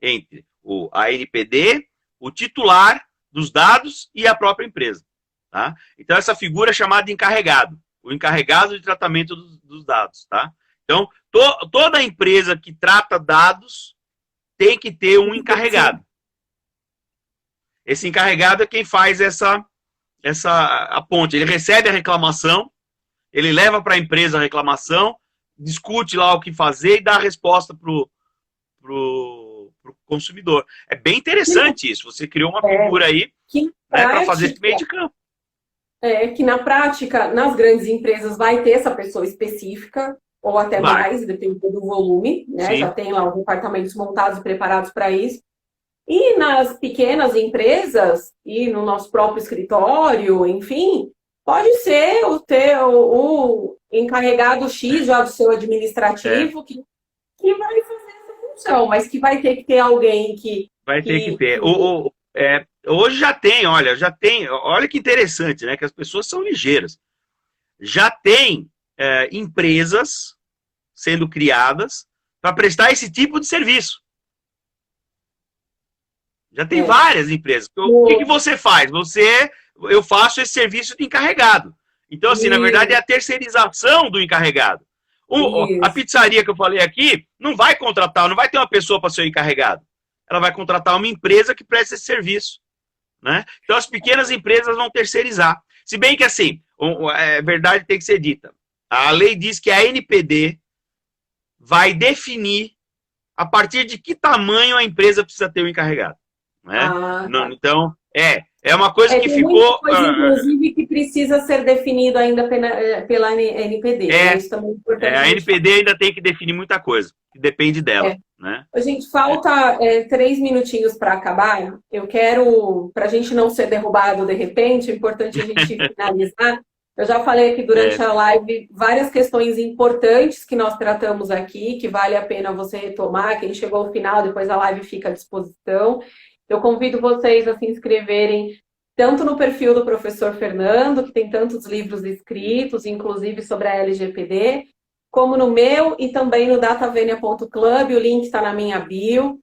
entre a NPD, o titular dos dados e a própria empresa. Tá? Então essa figura é chamada de encarregado, o encarregado de tratamento dos dados. Tá? Então toda empresa que trata dados tem que ter um encarregado. Esse encarregado é quem faz a ponte. Ele recebe a reclamação, ele leva para a empresa a reclamação, discute lá o que fazer e dá a resposta pro consumidor. É bem interessante isso. Você criou uma É, figura aí, que né, para fazer esse prática, meio de campo. que na prática, nas grandes empresas, vai ter essa pessoa específica, ou até Vai, mais, dependendo do volume, né? Já sim. tem lá os departamentos montados e preparados para isso. E nas pequenas empresas, e no nosso próprio escritório, enfim, pode ser o encarregado X já do seu É, administrativo que vai fazer essa função, mas que vai ter que ter alguém vai ter que ter. que Hoje já tem, olha que interessante, né? Que as pessoas são ligeiras. Já tem empresas sendo criadas para prestar esse tipo de serviço. Já tem é, várias empresas. O que você faz? Eu faço esse serviço de encarregado. Então, assim, na verdade, é e, a terceirização do encarregado. A isso. pizzaria que eu falei aqui não vai contratar, não vai ter uma pessoa para ser o encarregado. Ela vai contratar uma empresa que presta esse serviço. Né? Então, as pequenas empresas vão terceirizar. Se bem que, assim, a verdade tem que ser dita. A lei diz que a NPD vai definir a partir de que tamanho a empresa precisa ter o encarregado. Né? Ah, Não, tá. então, é uma coisa que Tem muita ficou. coisa, inclusive, que precisa ser definido ainda pela NPD, né? É, Isso também é importante a a gente falar. NPD ainda tem que definir muita coisa, que depende dela. É. Né? Gente, falta 3 minutinhos para acabar. Eu quero, para a gente não ser derrubado de repente, é importante a gente finalizar. Eu já falei aqui durante É, a live várias questões importantes que nós tratamos aqui, que vale a pena você retomar. Quem chegou ao final, depois a live fica à disposição. Eu convido vocês a se inscreverem tanto no perfil do professor Fernando, que tem tantos livros escritos, inclusive sobre a LGPD, como no meu e também no datavenia.club, o link está na minha bio.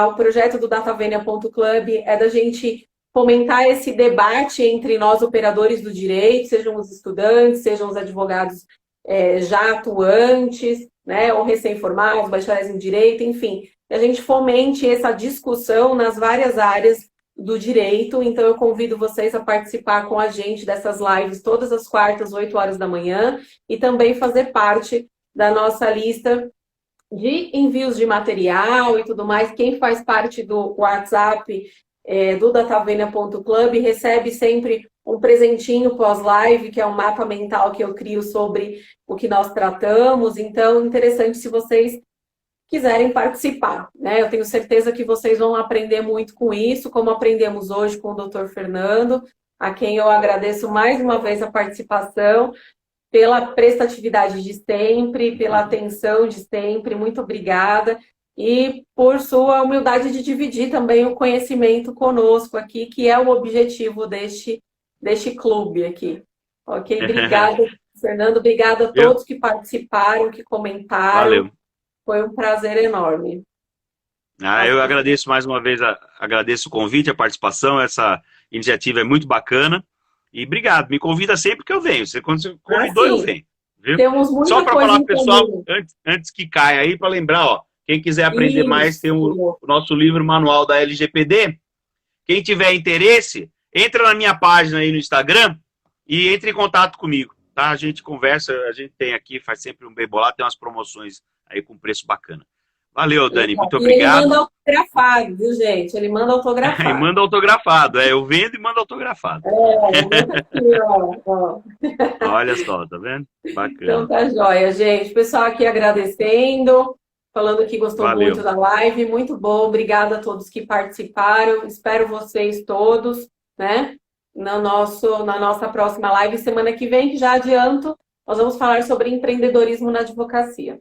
O projeto do datavenia.club é da gente fomentar esse debate entre nós, operadores do direito, sejam os estudantes, sejam os advogados já atuantes, né, ou recém-formados, bacharéis em direito, enfim. A gente fomente essa discussão nas várias áreas do direito, então eu convido vocês a participar com a gente dessas lives todas as quartas, 8 horas da manhã, e também fazer parte da nossa lista de envios de material e tudo mais. Quem faz parte do WhatsApp do datavenia.club recebe sempre um presentinho pós-live, que é um mapa mental que eu crio sobre o que nós tratamos. Então, interessante se vocês quiserem participar, né? Eu tenho certeza que vocês vão aprender muito com isso, como aprendemos hoje com o Dr. Fernando, a quem eu agradeço mais uma vez a participação, pela prestatividade de sempre, pela atenção de sempre, muito obrigada, e por sua humildade de dividir também o conhecimento conosco aqui, que é o objetivo deste clube aqui. Ok? Obrigada, Fernando, obrigada a eu, todos que participaram, que comentaram, valeu. foi um prazer enorme. Eu agradeço mais uma vez, agradeço o convite, a participação, essa iniciativa é muito bacana. E obrigado, me convida sempre que eu venho. Quando você convidou, eu Assim, venho. Viu? temos Só muita para coisa falar em pro pessoal, comum. antes que caia aí, para lembrar, ó, quem quiser aprender mais, tem Isso. o nosso livro manual da LGPD. Quem tiver interesse, entra na minha página aí no Instagram e entre em contato comigo. Tá? A gente conversa, a gente tem aqui, faz sempre um bem bolado, tem umas promoções aí com preço bacana. Valeu, Dani, muito E ele obrigado. manda autografado, viu, gente? Ele manda E autografado. manda autografado, eu vendo e mando autografado. Manda aqui, ó. Olha só, tá vendo? Então Bacana. tá joia, gente. Pessoal aqui agradecendo, falando que gostou muito Valeu. da live. Muito bom. Obrigada a todos que participaram. Espero vocês todos, né? Na nossa próxima live, semana que vem, que já adianto, nós vamos falar sobre empreendedorismo na advocacia.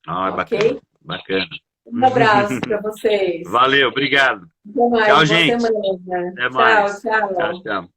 Ah, bacana, Ok? bacana. Um abraço para vocês. Valeu, obrigado. Até mais, Tchau, boa gente. semana. Até Tchau, mais. Tchau, tchau. tchau.